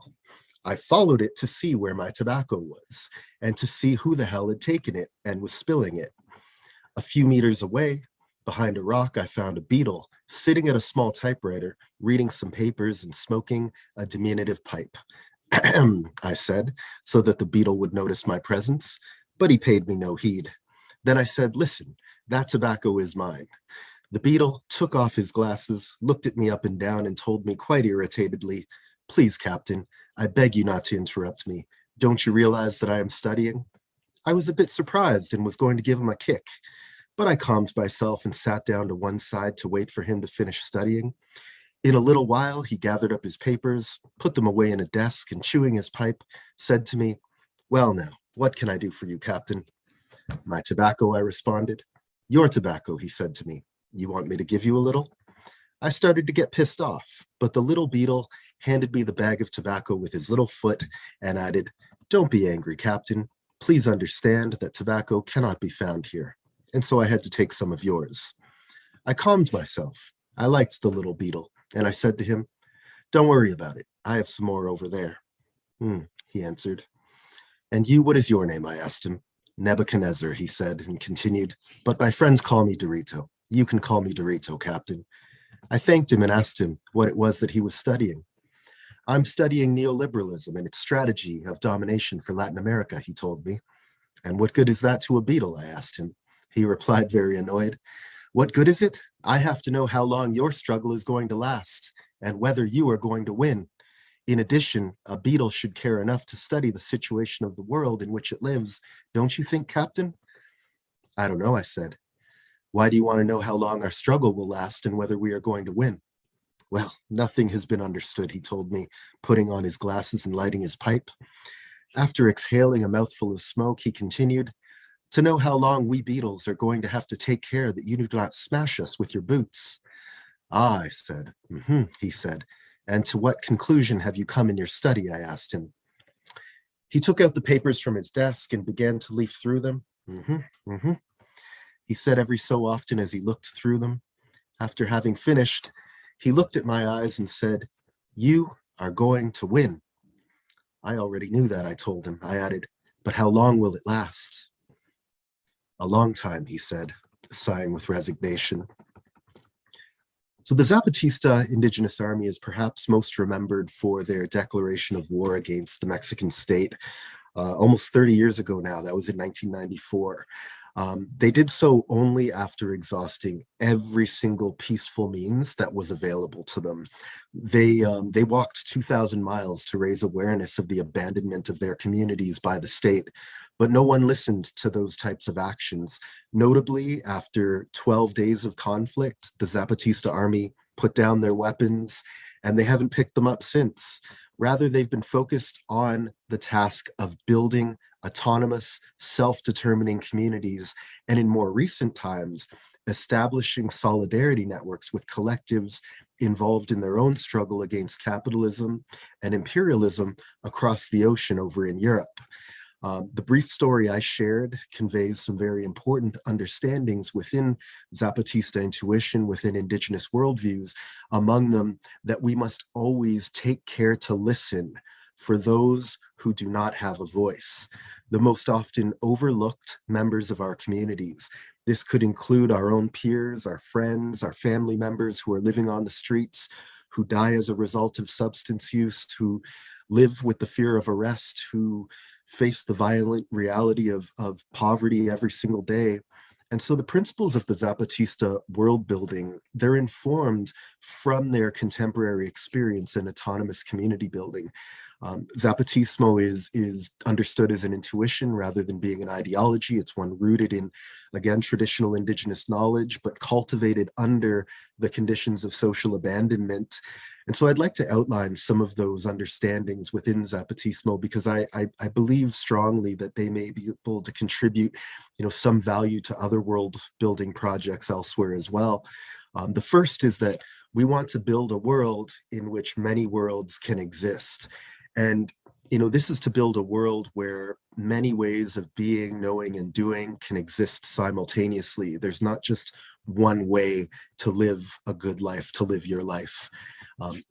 I followed it to see where my tobacco was and to see who the hell had taken it and was spilling it. A few meters away, behind a rock, I found a beetle sitting at a small typewriter, reading some papers and smoking a diminutive pipe. I said, so that the beetle would notice my presence, but he paid me no heed. Then I said, listen, that tobacco is mine. The beetle took off his glasses, looked at me up and down, and told me quite irritatedly, please, Captain, I beg you not to interrupt me. Don't you realize that I am studying? I was a bit surprised and was going to give him a kick, but I calmed myself and sat down to one side to wait for him to finish studying. In a little while, he gathered up his papers, put them away in a desk, and chewing his pipe, said to me, well now, what can I do for you, Captain? My tobacco, I responded. Your tobacco, he said to me. You want me to give you a little? I started to get pissed off, but the little beetle handed me the bag of tobacco with his little foot, and added, "Don't be angry, Captain. Please understand that tobacco cannot be found here, and so I had to take some of yours." I calmed myself. I liked the little beetle, and I said to him, "Don't worry about it. I have some more over there." He answered. "And you, what is your name?" I asked him. "Nebuchadnezzar," he said, and continued, "But my friends call me Dorito. You can call me Dorito, Captain." I thanked him and asked him what it was that he was studying. "I'm studying neoliberalism and its strategy of domination for Latin America," he told me. "And what good is that to a beetle?" I asked him. He replied, very annoyed, "What good is it? I have to know how long your struggle is going to last and whether you are going to win. In addition, a beetle should care enough to study the situation of the world in which it lives. Don't you think, Captain?" "I don't know," I said. "Why do you want to know how long our struggle will last and whether we are going to win?" "Well, nothing has been understood," he told me, putting on his glasses and lighting his pipe. After exhaling a mouthful of smoke, he continued, "To know how long we beetles are going to have to take care that you do not smash us with your boots." "Ah," I said. He said. "And to what conclusion have you come in your study?" I asked him. He took out the papers from his desk and began to leaf through them. He said every so often as he looked through them. After having finished, he looked at my eyes and said, "You are going to win." I already knew that, I told him. I added, "But how long will it last?" "A long time," he said, sighing with resignation. So the Zapatista Indigenous Army is perhaps most remembered for their declaration of war against the Mexican state almost 30 years ago now. That was in 1994. They did so only after exhausting every single peaceful means that was available to them. They walked 2,000 miles to raise awareness of the abandonment of their communities by the state, but no one listened to those types of actions. Notably, after 12 days of conflict, the Zapatista army put down their weapons, and they haven't picked them up since. Rather, they've been focused on the task of building autonomous, self-determining communities, and in more recent times, establishing solidarity networks with collectives involved in their own struggle against capitalism and imperialism across the ocean over in Europe. The brief story I shared conveys some very important understandings within Zapatista intuition, within Indigenous worldviews, among them that we must always take care to listen for those who do not have a voice, the most often overlooked members of our communities. This could include our own peers, our friends, our family members who are living on the streets, who die as a result of substance use, who live with the fear of arrest, who face the violent reality of poverty every single day. And so the principles of the Zapatista world building, they're informed from their contemporary experience in autonomous community building. Zapatismo is understood as an intuition rather than being an ideology. It's one rooted in, again, traditional indigenous knowledge, but cultivated under the conditions of social abandonment. And so I'd like to outline some of those understandings within Zapatismo because I believe strongly that they may be able to contribute, some value to other world building projects elsewhere as well. The first is that we want to build a world in which many worlds can exist. And, this is to build a world where many ways of being, knowing, and doing can exist simultaneously. There's not just one way to live a good life, to live your life.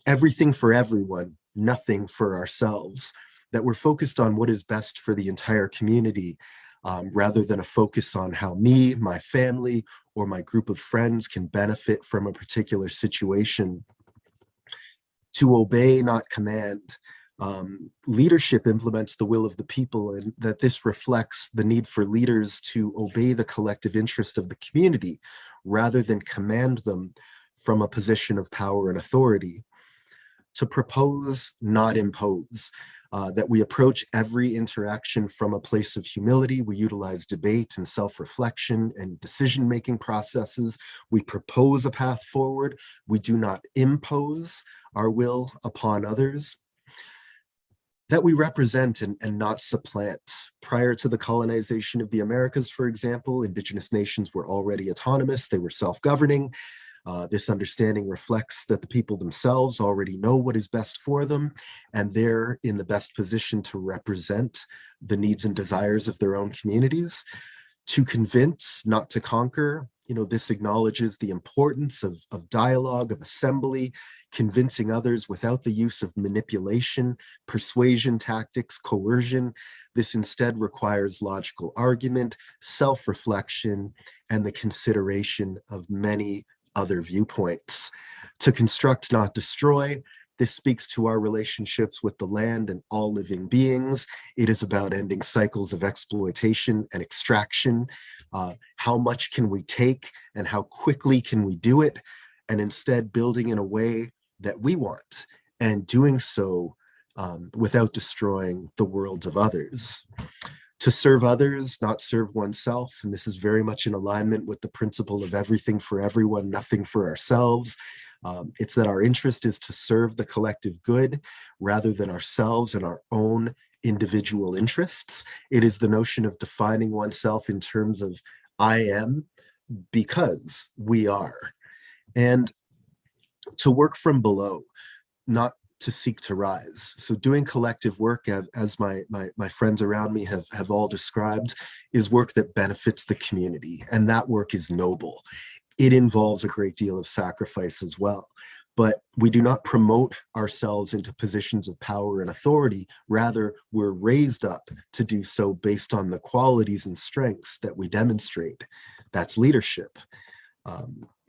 Everything for everyone, nothing for ourselves, that we're focused on what is best for the entire community, rather than a focus on how me, my family, or my group of friends can benefit from a particular situation. To obey, not command. Leadership implements the will of the people, and that this reflects the need for leaders to obey the collective interest of the community rather than command them from a position of power and authority. To propose, not impose. That we approach every interaction from a place of humility. We utilize debate and self-reflection and decision-making processes. We propose a path forward. We do not impose our will upon others. That we represent and not supplant. Prior to the colonization of the Americas, for example, Indigenous nations were already autonomous. They were self-governing. This understanding reflects that the people themselves already know what is best for them, and they're in the best position to represent the needs and desires of their own communities. To convince, not to conquer, this acknowledges the importance of dialogue, of assembly, convincing others without the use of manipulation, persuasion tactics, coercion. This instead requires logical argument, self-reflection, and the consideration of many other viewpoints. To construct, not destroy. This speaks to our relationships with the land and all living beings. It is about ending cycles of exploitation and extraction. How much can we take and how quickly can we do it? And instead building in a way that we want, and doing so without destroying the worlds of others. To serve others, not serve oneself. And this is very much in alignment with the principle of everything for everyone, nothing for ourselves. It's that our interest is to serve the collective good rather than ourselves and our own individual interests. It is the notion of defining oneself in terms of I am because we are. And to work from below, not to seek to rise. So doing collective work, as my friends around me have all described, is work that benefits the community. And that work is noble. It involves a great deal of sacrifice as well. But we do not promote ourselves into positions of power and authority. Rather, we're raised up to do so based on the qualities and strengths that we demonstrate. That's leadership.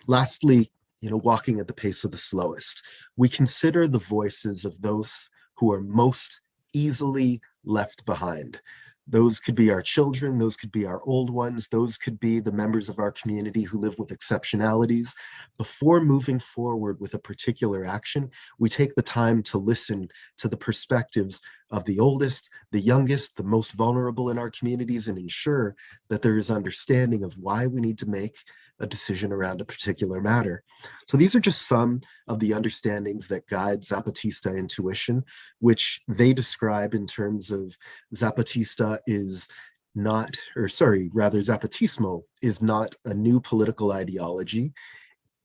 Lastly, walking at the pace of the slowest. We consider the voices of those who are most easily left behind. Those could be our children, those could be our old ones, those could be the members of our community who live with exceptionalities. Before moving forward with a particular action, we take the time to listen to the perspectives of the oldest, the youngest, the most vulnerable in our communities, and ensure that there is understanding of why we need to make a decision around a particular matter. So these are just some of the understandings that guide Zapatista intuition, which they describe in terms of Zapatismo is not a new political ideology.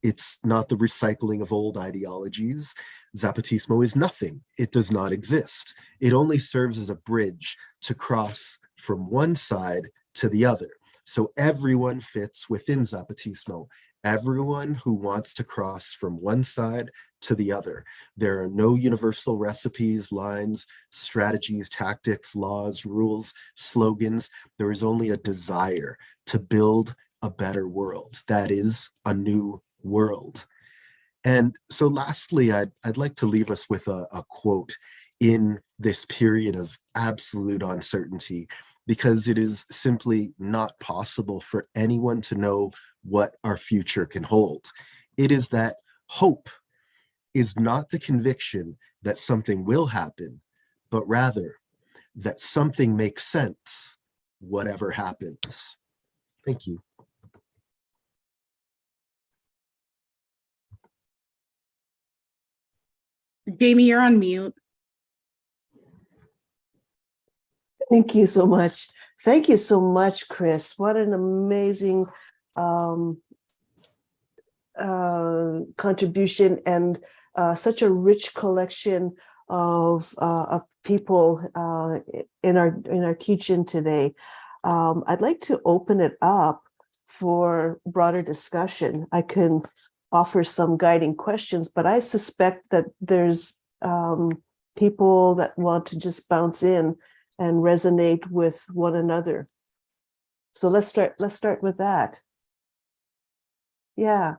It's not the recycling of old ideologies. Zapatismo is nothing. It does not exist. It only serves as a bridge to cross from one side to the other. So everyone fits within Zapatismo. Everyone who wants to cross from one side to the other. There are no universal recipes, lines, strategies, tactics, laws, rules, slogans. There is only a desire to build a better world. That is a new world. And so lastly, I'd like to leave us with a quote in this period of absolute uncertainty, because it is simply not possible for anyone to know what our future can hold. It is that hope is not the conviction that something will happen, but rather that something makes sense, whatever happens. Thank you. Jamie, you're on mute. Thank you so much. Thank you so much, Chris. What an amazing contribution, and such a rich collection of people in our teaching today. I'd like to open it up for broader discussion. I can offer some guiding questions, but I suspect that there's people that want to just bounce in and resonate with one another. So let's start with that. Yeah,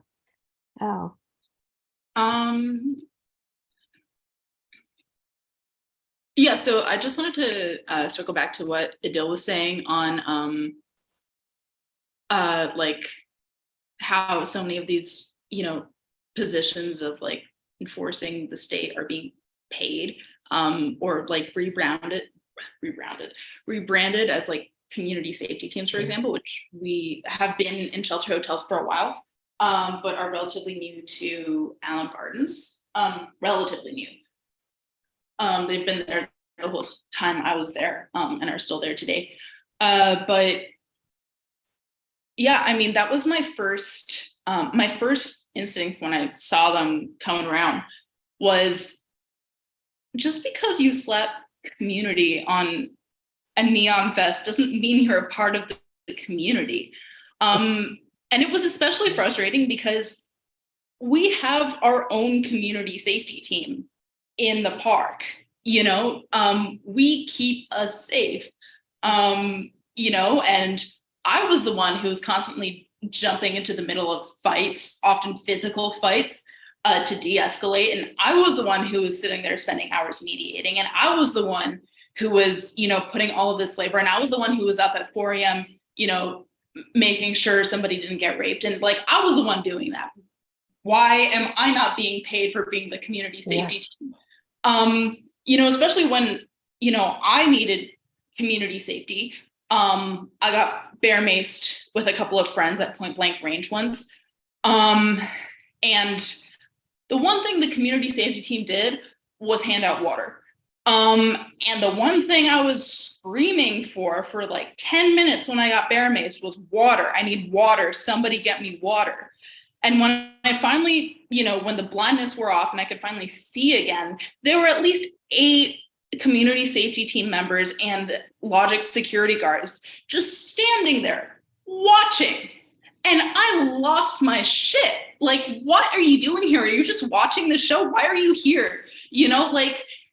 Al. Yeah, so I just wanted to circle back to what Idil was saying on like how so many of these, positions of like enforcing the state are being paid or like rebranded as like community safety teams, for example, which we have been in shelter hotels for a while, but are relatively new to Allen Gardens, relatively new. They've been there the whole time I was there and are still there today. But yeah, I mean, that was my first my first instinct when I saw them coming around was, just because you slap community on a neon vest doesn't mean you're a part of the community. And it was especially frustrating because we have our own community safety team in the park. We keep us safe. And I was the one who was constantly jumping into the middle of fights, often physical fights, to de-escalate. And I was the one who was sitting there spending hours mediating. And I was the one who was, putting all of this labor. And I was the one who was up at 4 a.m., making sure somebody didn't get raped. And like, I was the one doing that. Why am I not being paid for being the community safety team? Especially when, I needed community safety. I got bear maced with a couple of friends at point blank range once. And the one thing the community safety team did was hand out water. And the one thing I was screaming for like 10 minutes when I got bear maced was water. I need water. Somebody get me water. And when I finally, when the blindness wore off and I could finally see again, there were at least 8 community safety team members and Logic security guards just standing there watching. And I lost my shit. Like, what are you doing here? Are you just watching the show? Why are you here?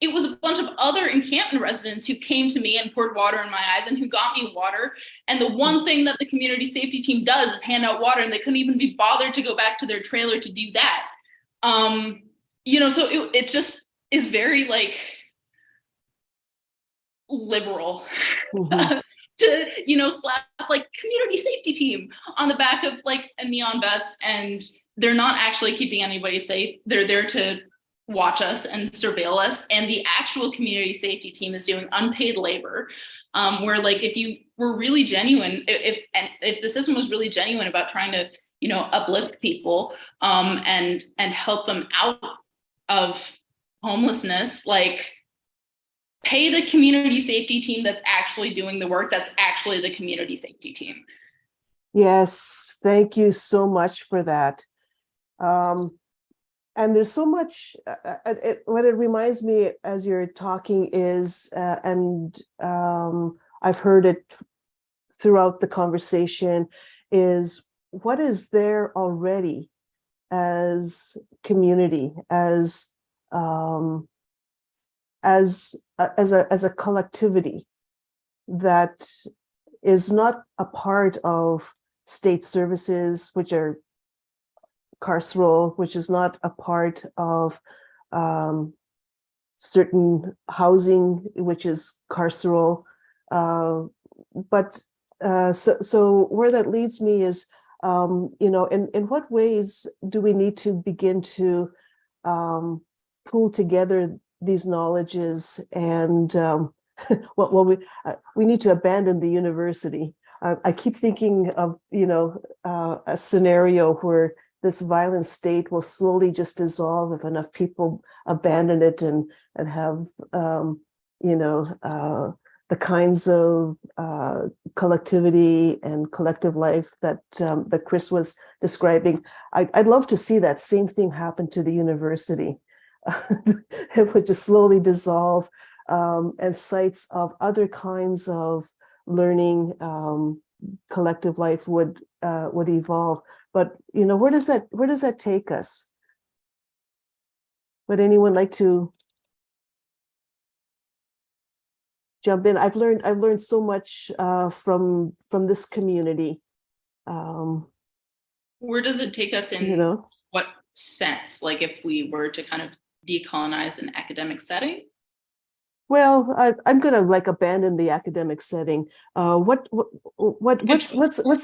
It was a bunch of other encampment residents who came to me and poured water in my eyes and who got me water. And the one thing that the community safety team does is hand out water, and they couldn't even be bothered to go back to their trailer to do that. So it just is very liberal to, slap community safety team on the back of a neon vest, and they're not actually keeping anybody safe. They're there to watch us and surveil us. And the actual community safety team is doing unpaid labor, where if you were really genuine, if the system was really genuine about trying to, uplift people and help them out of homelessness, pay the community safety team that's actually doing the work, that's actually the community safety team. Yes, thank you so much for that. And there's so much, what it reminds me as you're talking is, I've heard it throughout the conversation, is what is there already as community, as a collectivity that is not a part of state services, which are carceral, which is not a part of certain housing, which is carceral. So where that leads me is, in what ways do we need to begin to pull together these knowledges and we need to abandon the university. I keep thinking of, a scenario where this violent state will slowly just dissolve if enough people abandon it and have, the kinds of collectivity and collective life that Chris was describing. I'd love to see that same thing happen to the university. It would just slowly dissolve, and sites of other kinds of learning, collective life would evolve. But where does that take us? Would anyone like to jump in? I've learned so much from this community. Where does it take us in what sense? If we were to kind of decolonize an academic setting? Well, I'm going to abandon the academic setting. What's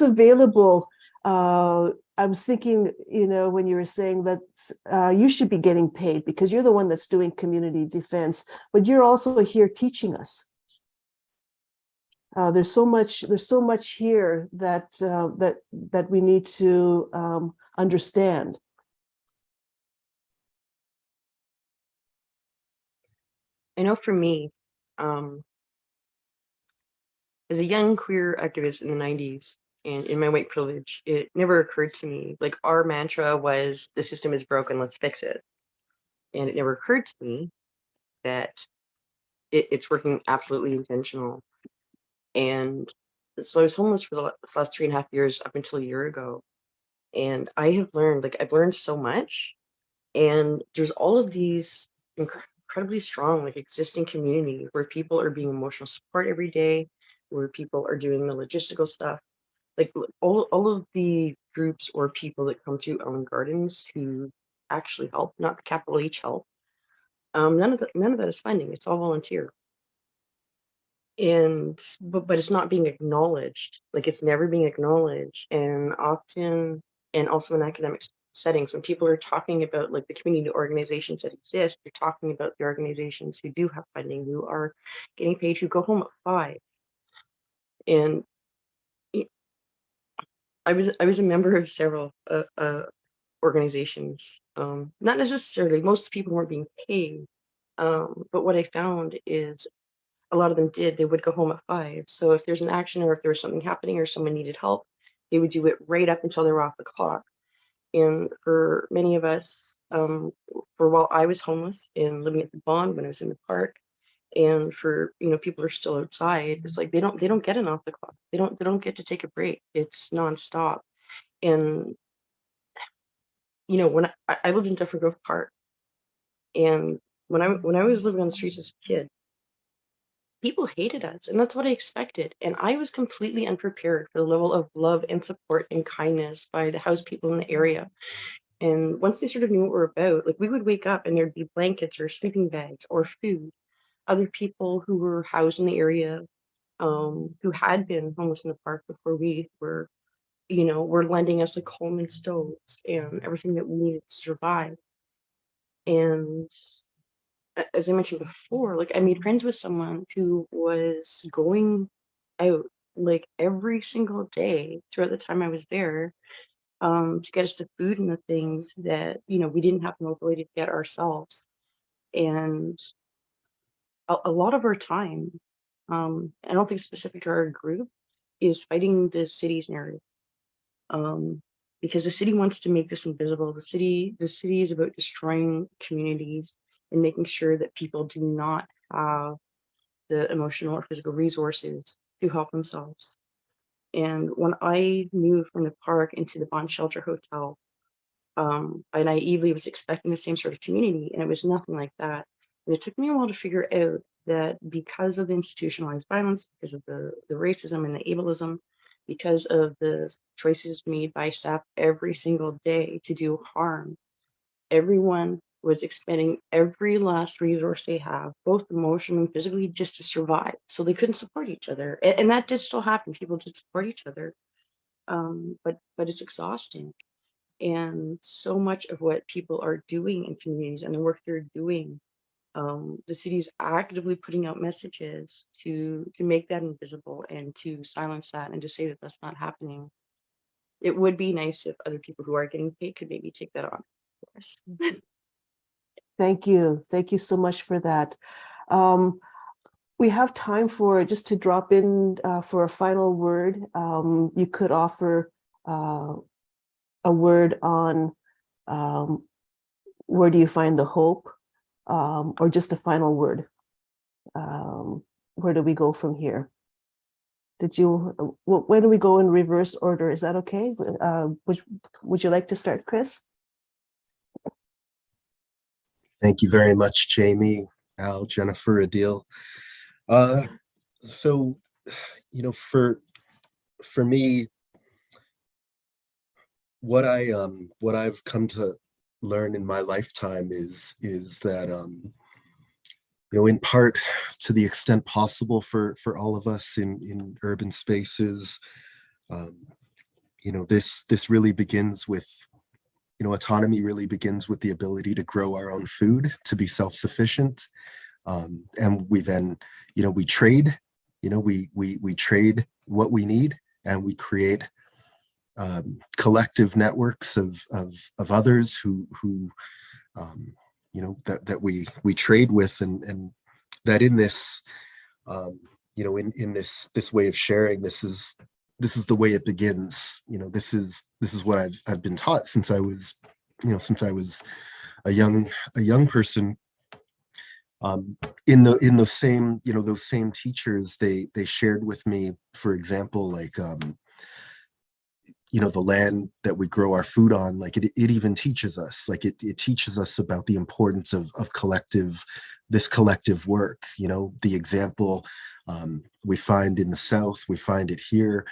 available? I was thinking, when you were saying that you should be getting paid because you're the one that's doing community defense, but you're also here teaching us. There's so much here that we need to understand. I know for me, as a young queer activist in the 90s, And in my white privilege, it never occurred to me, like our mantra was, the system is broken, let's fix it. And it never occurred to me that it's working absolutely intentional. And so I was homeless for the last 3.5 years up until a year ago. And I have learned, like I've learned so much. And there's all of these incredibly strong, like existing community where people are being emotional support every day, where people are doing the logistical stuff. Like all of the groups or people that come to Ellen Gardens who actually help, not the capital H help. None of that is funding. It's all volunteer. And but it's not being acknowledged. Like it's never being acknowledged. And often, and also in academic settings, when people are talking about like the community organizations that exist, they're talking about the organizations who do have funding, who are getting paid, who go home at 5. And I was a member of several organizations. Not necessarily, most people weren't being paid. But what I found is a lot of them did. They would go home at 5. So if there's an action or if there was something happening or someone needed help, they would do it right up until they were off the clock. And for many of us, for while I was homeless and living at the bond when I was in the park, and for people who are still outside, it's like they don't get an off the clock. They don't get to take a break. It's nonstop. And when I lived in Duffer Grove Park, and when I was living on the streets as a kid, people hated us, and that's what I expected. And I was completely unprepared for the level of love and support and kindness by the house people in the area. And once they sort of knew what we're about, like we would wake up and there'd be blankets or sleeping bags or food. Other people who were housed in the area, who had been homeless in the park before we were, were lending us like Coleman stoves and everything that we needed to survive. And as I mentioned before, like I made friends with someone who was going out like every single day throughout the time I was there, to get us the food and the things that we didn't have the mobility to get ourselves. And a lot of our time, I don't think specific to our group, is fighting the city's narrative. Because the city wants to make this invisible. The city is about destroying communities and making sure that people do not have the emotional or physical resources to help themselves. And when I moved from the park into the Bond Shelter Hotel, I naively was expecting the same sort of community, and it was nothing like that. And it took me a while to figure out that because of the institutionalized violence, because of the racism and the ableism, because of the choices made by staff every single day to do harm, everyone was expending every last resource they have, both emotionally and physically, just to survive. So they couldn't support each other. And that did still happen. People did support each other. But it's exhausting. And so much of what people are doing in communities and the work they're doing, the city is actively putting out messages to make that invisible and to silence that and to say that that's not happening. It would be nice if other people who are getting paid could maybe take that on. Yes. Thank you. Thank you so much for that. We have time for just to drop in for a final word. You could offer a word on where do you find the hope, or just a final word. Where do we go from here? Where do we go in reverse order? Is that okay? Would you like to start, Chris? Thank you very much, Jamie, Al, Jennifer, Idil. So, for me, what I've come to learn in my lifetime is that in part, to the extent possible for all of us in urban spaces, this really begins with autonomy really begins with the ability to grow our own food, to be self-sufficient. And we then, we trade, we trade what we need, and we create collective networks of others who that we trade with, and that in this, in this way of sharing, this is the way it begins. This is what I've been taught since I was a young person. In those same those same teachers, they shared with me, for example, like the land that we grow our food on, like it even teaches us, like it teaches us about the importance of this collective work. The example we find in the South, we find it here,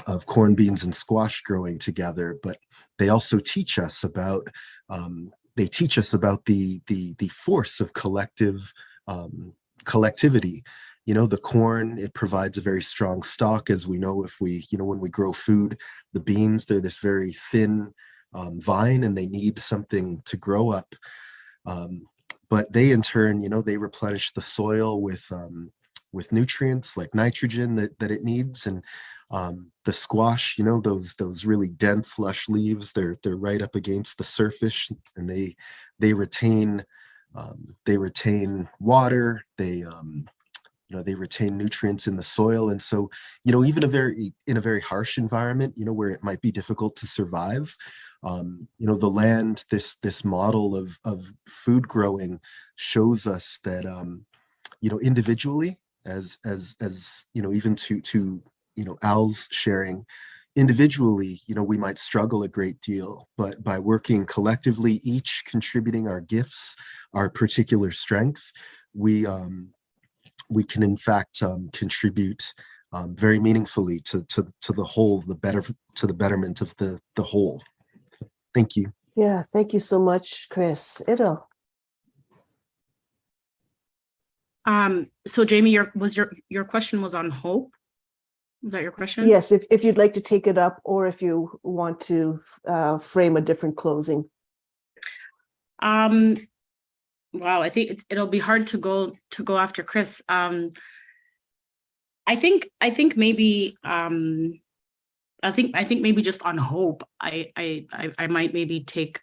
of corn, beans, and squash growing together, but they also teach us about the force of collectivity. The corn, it provides a very strong stalk, as we know. If we, when we grow food, the beans, they're this very thin vine, and they need something to grow up. But they, in turn, they replenish the soil with nutrients like nitrogen that it needs. And the squash, those really dense, lush leaves, they're right up against the surface, and they retain water. They retain nutrients in the soil. And so, even in a very harsh environment, where it might be difficult to survive, the land, this model of food growing shows us that, individually, as even to Al's sharing, individually, we might struggle a great deal, but by working collectively, each contributing our gifts, our particular strength, we can in fact contribute very meaningfully to the whole, to the betterment of the whole. Thank you. Yeah, thank you so much, Chris. Idil. So Jamie, your question was on hope. Is that your question? Yes, if you'd like to take it up, or if you want to frame a different closing. Wow, I think it'll be hard to go after Chris. I think maybe just on hope, I might maybe take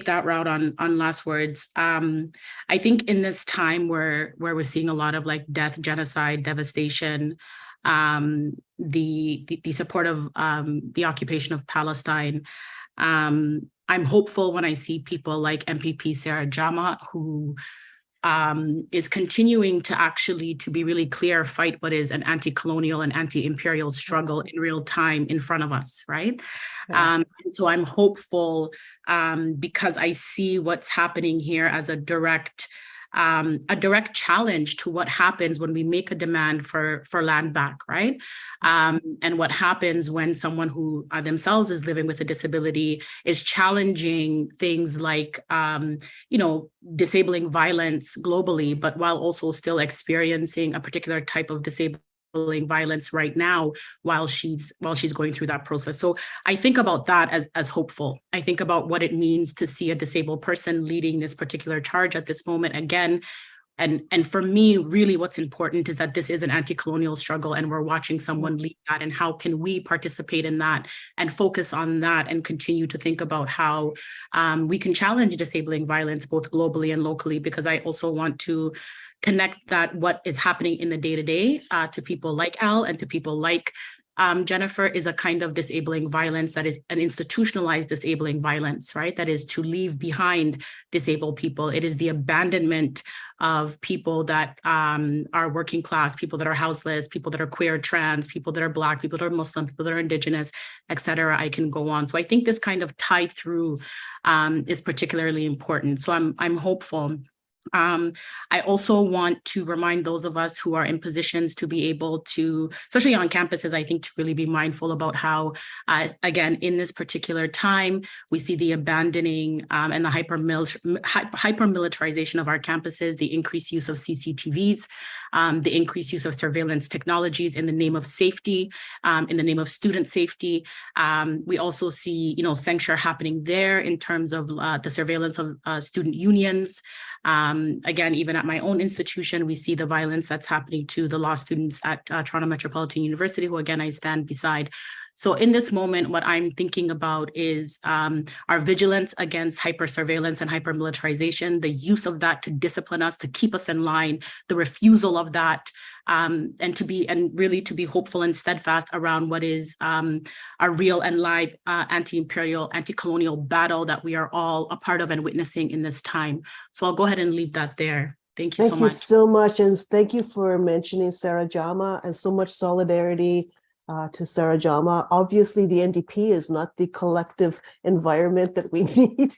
that route on last words. I think in this time where we're seeing a lot of like death, genocide, devastation, the support of the occupation of Palestine, I'm hopeful when I see people like MPP Sarah Jama, who is continuing to be really clear, fight what is an anti-colonial and anti-imperial struggle in real time in front of us, right? And so I'm hopeful because I see what's happening here as a direct challenge to what happens when we make a demand for land back, right? And what happens when someone who themselves is living with a disability is challenging things like, disabling violence globally, but while also still experiencing a particular type of disabling violence right now while she's going through that process. So I think about that as hopeful. I think about what it means to see a disabled person leading this particular charge at this moment again. And for me, really what's important is that this is an anti-colonial struggle, and we're watching someone lead that, and how can we participate in that and focus on that and continue to think about how we can challenge disabling violence both globally and locally, because I also want to connect that what is happening in the day-to-day to people like Al and to people like Jennifer is a kind of disabling violence that is an institutionalized disabling violence, right? That is to leave behind disabled people. It is the abandonment of people that are working class, people that are houseless, people that are queer, trans, people that are Black, people that are Muslim, people that are Indigenous, et cetera. I can go on. So I think this kind of tie through is particularly important. So I'm hopeful. I also want to remind those of us who are in positions to be able to, especially on campuses, I think to really be mindful about how, again, in this particular time, we see the abandoning and the hyper-militarization of our campuses, the increased use of CCTVs, the increased use of surveillance technologies in the name of safety, in the name of student safety. We also see, censure happening there in terms of the surveillance of student unions. Again, even at my own institution, we see the violence that's happening to the law students at Toronto Metropolitan University, who again, I stand beside. So in this moment, what I'm thinking about is our vigilance against hyper-surveillance and hyper-militarization, the use of that to discipline us, to keep us in line, the refusal of that, and really to be hopeful and steadfast around what is a real and live anti-imperial, anti-colonial battle that we are all a part of and witnessing in this time. So I'll go ahead and leave that there. Thank you so much. Thank you so much. And thank you for mentioning Sarah Jama, and so much solidarity to Sarah Jama. Obviously, the NDP is not the collective environment that we need.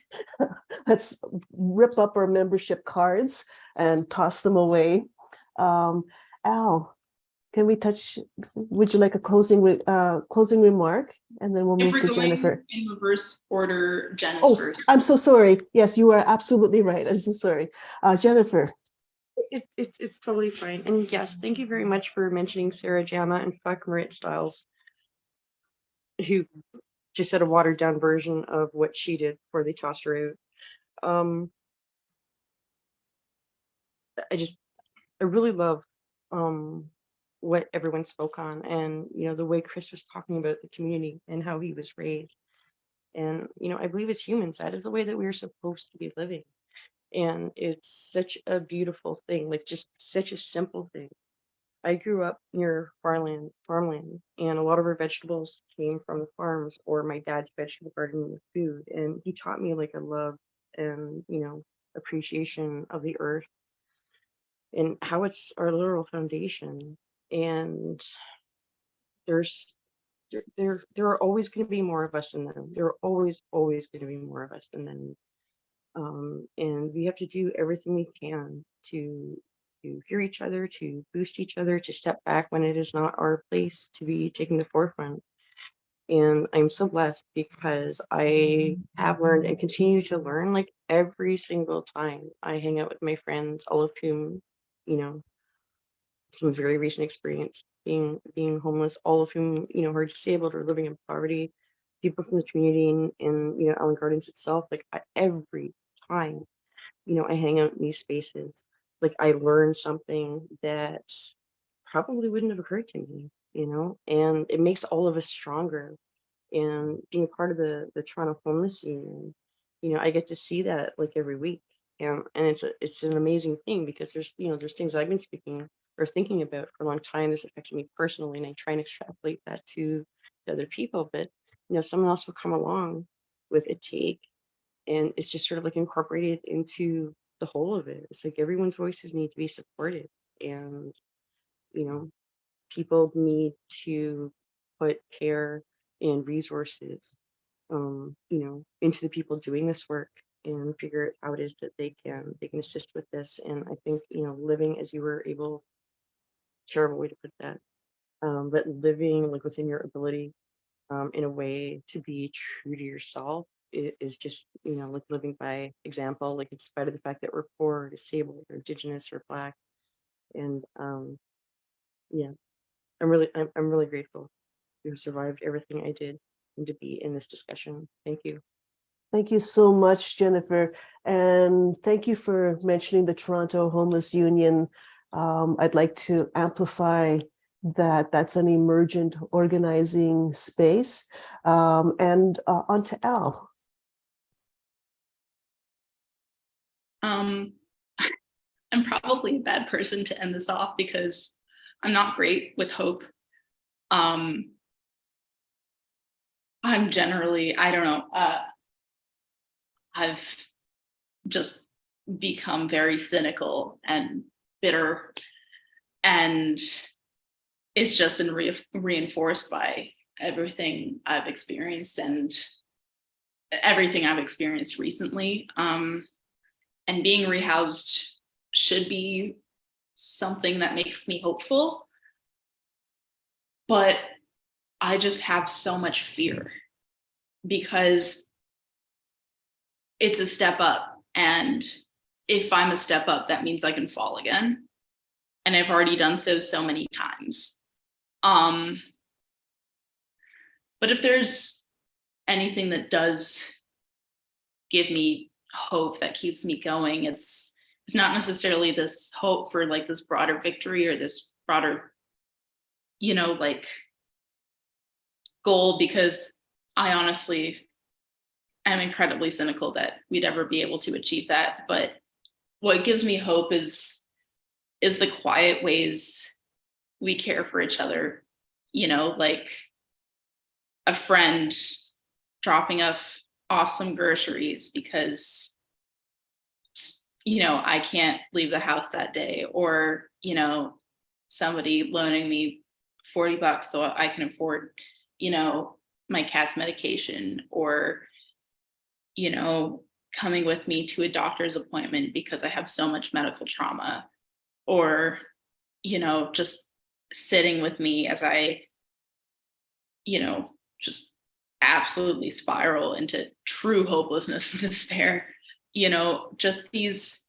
Let's rip up our membership cards and toss them away. Al, can we touch, would you like a closing remark? And then we'll move to Jennifer. In reverse order, Jen is first. I'm so sorry. Yes, you are absolutely right. I'm so sorry. Jennifer. It's totally fine. And yes, thank you very much for mentioning Sarah Jama and fuck Marit Stiles, who just said a watered down version of what she did before they tossed her out. I really love what everyone spoke on, and the way Chris was talking about the community and how he was raised. And I believe as humans, that is the way that we're supposed to be living. And it's such a beautiful thing, like just such a simple thing. I grew up near farmland, and a lot of our vegetables came from the farms or my dad's vegetable garden with food. And he taught me like a love and, appreciation of the earth and how it's our literal foundation. And there are always going to be more of us than them. There are always going to be more of us than them. And we have to do everything we can to hear each other, to boost each other, to step back when it is not our place to be taking the forefront. And I'm so blessed because I have learned and continue to learn, like every single time I hang out with my friends, all of whom, some very recent experience being homeless, all of whom, are disabled or living in poverty, people from the community in Allen Gardens itself, like every time, I hang out in these spaces, like I learn something that probably wouldn't have occurred to me, and it makes all of us stronger. And being part of the Toronto Homeless Union, I get to see that like every week. And it's an amazing thing because there's things I've been speaking or thinking about for a long time that's affected me personally, and I try and extrapolate that to other people. But someone else will come along with a take, and it's just sort of like incorporated into the whole of it. It's like everyone's voices need to be supported, and people need to put care and resources into the people doing this work and figure out how it is that they can assist with this. And I think living as you were able, terrible way to put that, but living like within your ability in a way to be true to yourself is just like living by example, like in spite of the fact that we're poor or disabled or Indigenous or Black. And yeah, I'm really grateful to have survived everything I did and to be in this discussion. Thank you. Thank you so much, Jennifer. And thank you for mentioning the Toronto Homeless Union. I'd like to amplify that that's an emergent organizing space. And on to Al. I'm probably a bad person to end this off because I'm not great with hope. I'm generally, I don't know, I've just become very cynical and bitter, and it's just been reinforced by everything I've experienced and everything I've experienced recently. And being rehoused should be something that makes me hopeful, but I just have so much fear because it's a step up, and if I'm a step up, that means I can fall again, and I've already done so many times. But if there's anything that does give me hope that keeps me going, it's not necessarily this hope for like this broader victory or this broader, like goal, because I honestly am incredibly cynical that we'd ever be able to achieve that. But what gives me hope is the quiet ways we care for each other, like a friend dropping off some groceries because, I can't leave the house that day, or, somebody loaning me $40 so I can afford, my cat's medication, or, coming with me to a doctor's appointment because I have so much medical trauma, or, just sitting with me as I, just absolutely spiral into true hopelessness and despair. Just these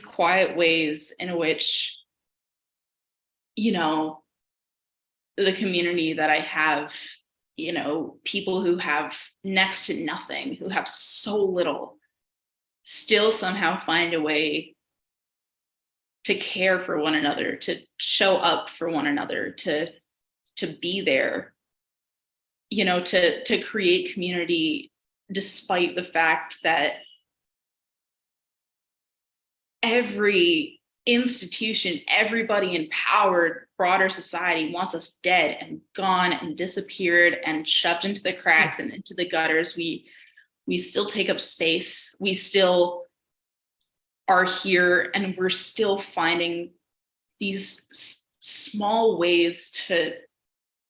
quiet ways in which, the community that I have, people who have next to nothing, who have so little, still somehow find a way to care for one another, to show up for one another, to be there, to create community, despite the fact that every institution, everybody in powered broader society wants us dead and gone and disappeared and shoved into the cracks and into the gutters. We still take up space. We still are here, and we're still finding these small ways to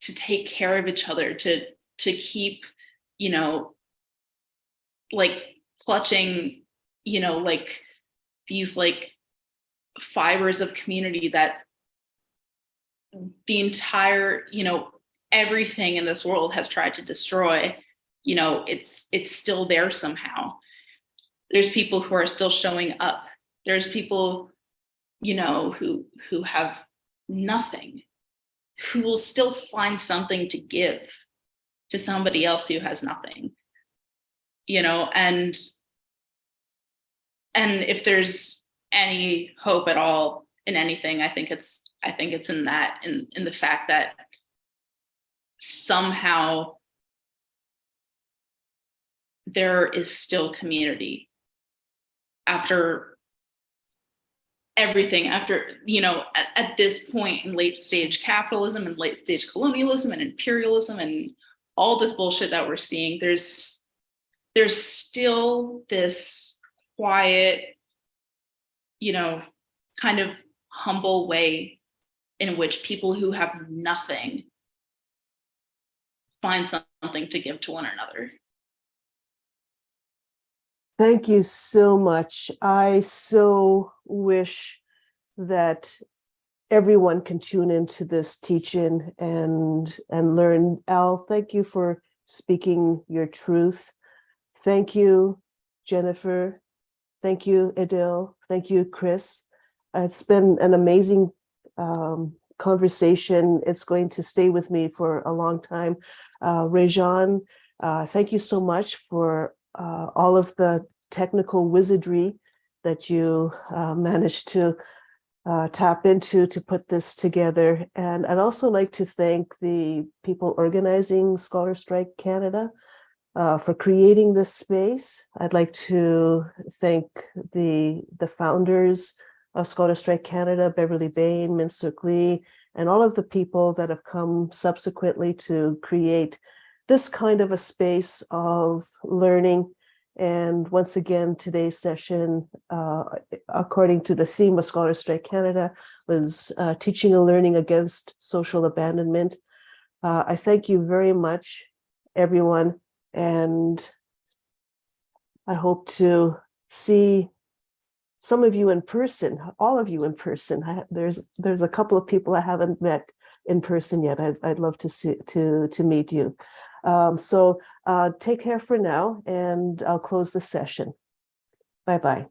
take care of each other, to keep, like clutching, like these like fibers of community that the entire, everything in this world has tried to destroy. It's still there somehow. There's people who are still showing up. There's people, who have nothing, who will still find something to give to somebody else who has nothing, and if there's any hope at all in anything, I think it's in that, in the fact that somehow there is still community after everything, after, at this point in late stage capitalism and late stage colonialism and imperialism and all this bullshit that we're seeing, there's still this quiet, kind of humble way in which people who have nothing find something to give to one another. Thank you so much. I so wish that everyone can tune into this teaching and learn. Al, thank you for speaking your truth. Thank you, Jennifer. Thank you, Idil. Thank you, Chris. It's been an amazing conversation. It's going to stay with me for a long time. Rejan, thank you so much for all of the technical wizardry that you managed to tap into to put this together. And I'd also like to thank the people organizing Scholar Strike Canada for creating this space. I'd like to thank the founders of Scholar Strike Canada, Beverly Bain, Min-Suk Lee, and all of the people that have come subsequently to create this kind of a space of learning. And once again, today's session, according to the theme of Scholar Strike Canada, was teaching and learning against social abandonment. I thank you very much, everyone, and I hope to see some of you in person, all of you in person. There's a couple of people I haven't met in person yet. I'd love to meet you. So take care for now, and I'll close the session. Bye-bye.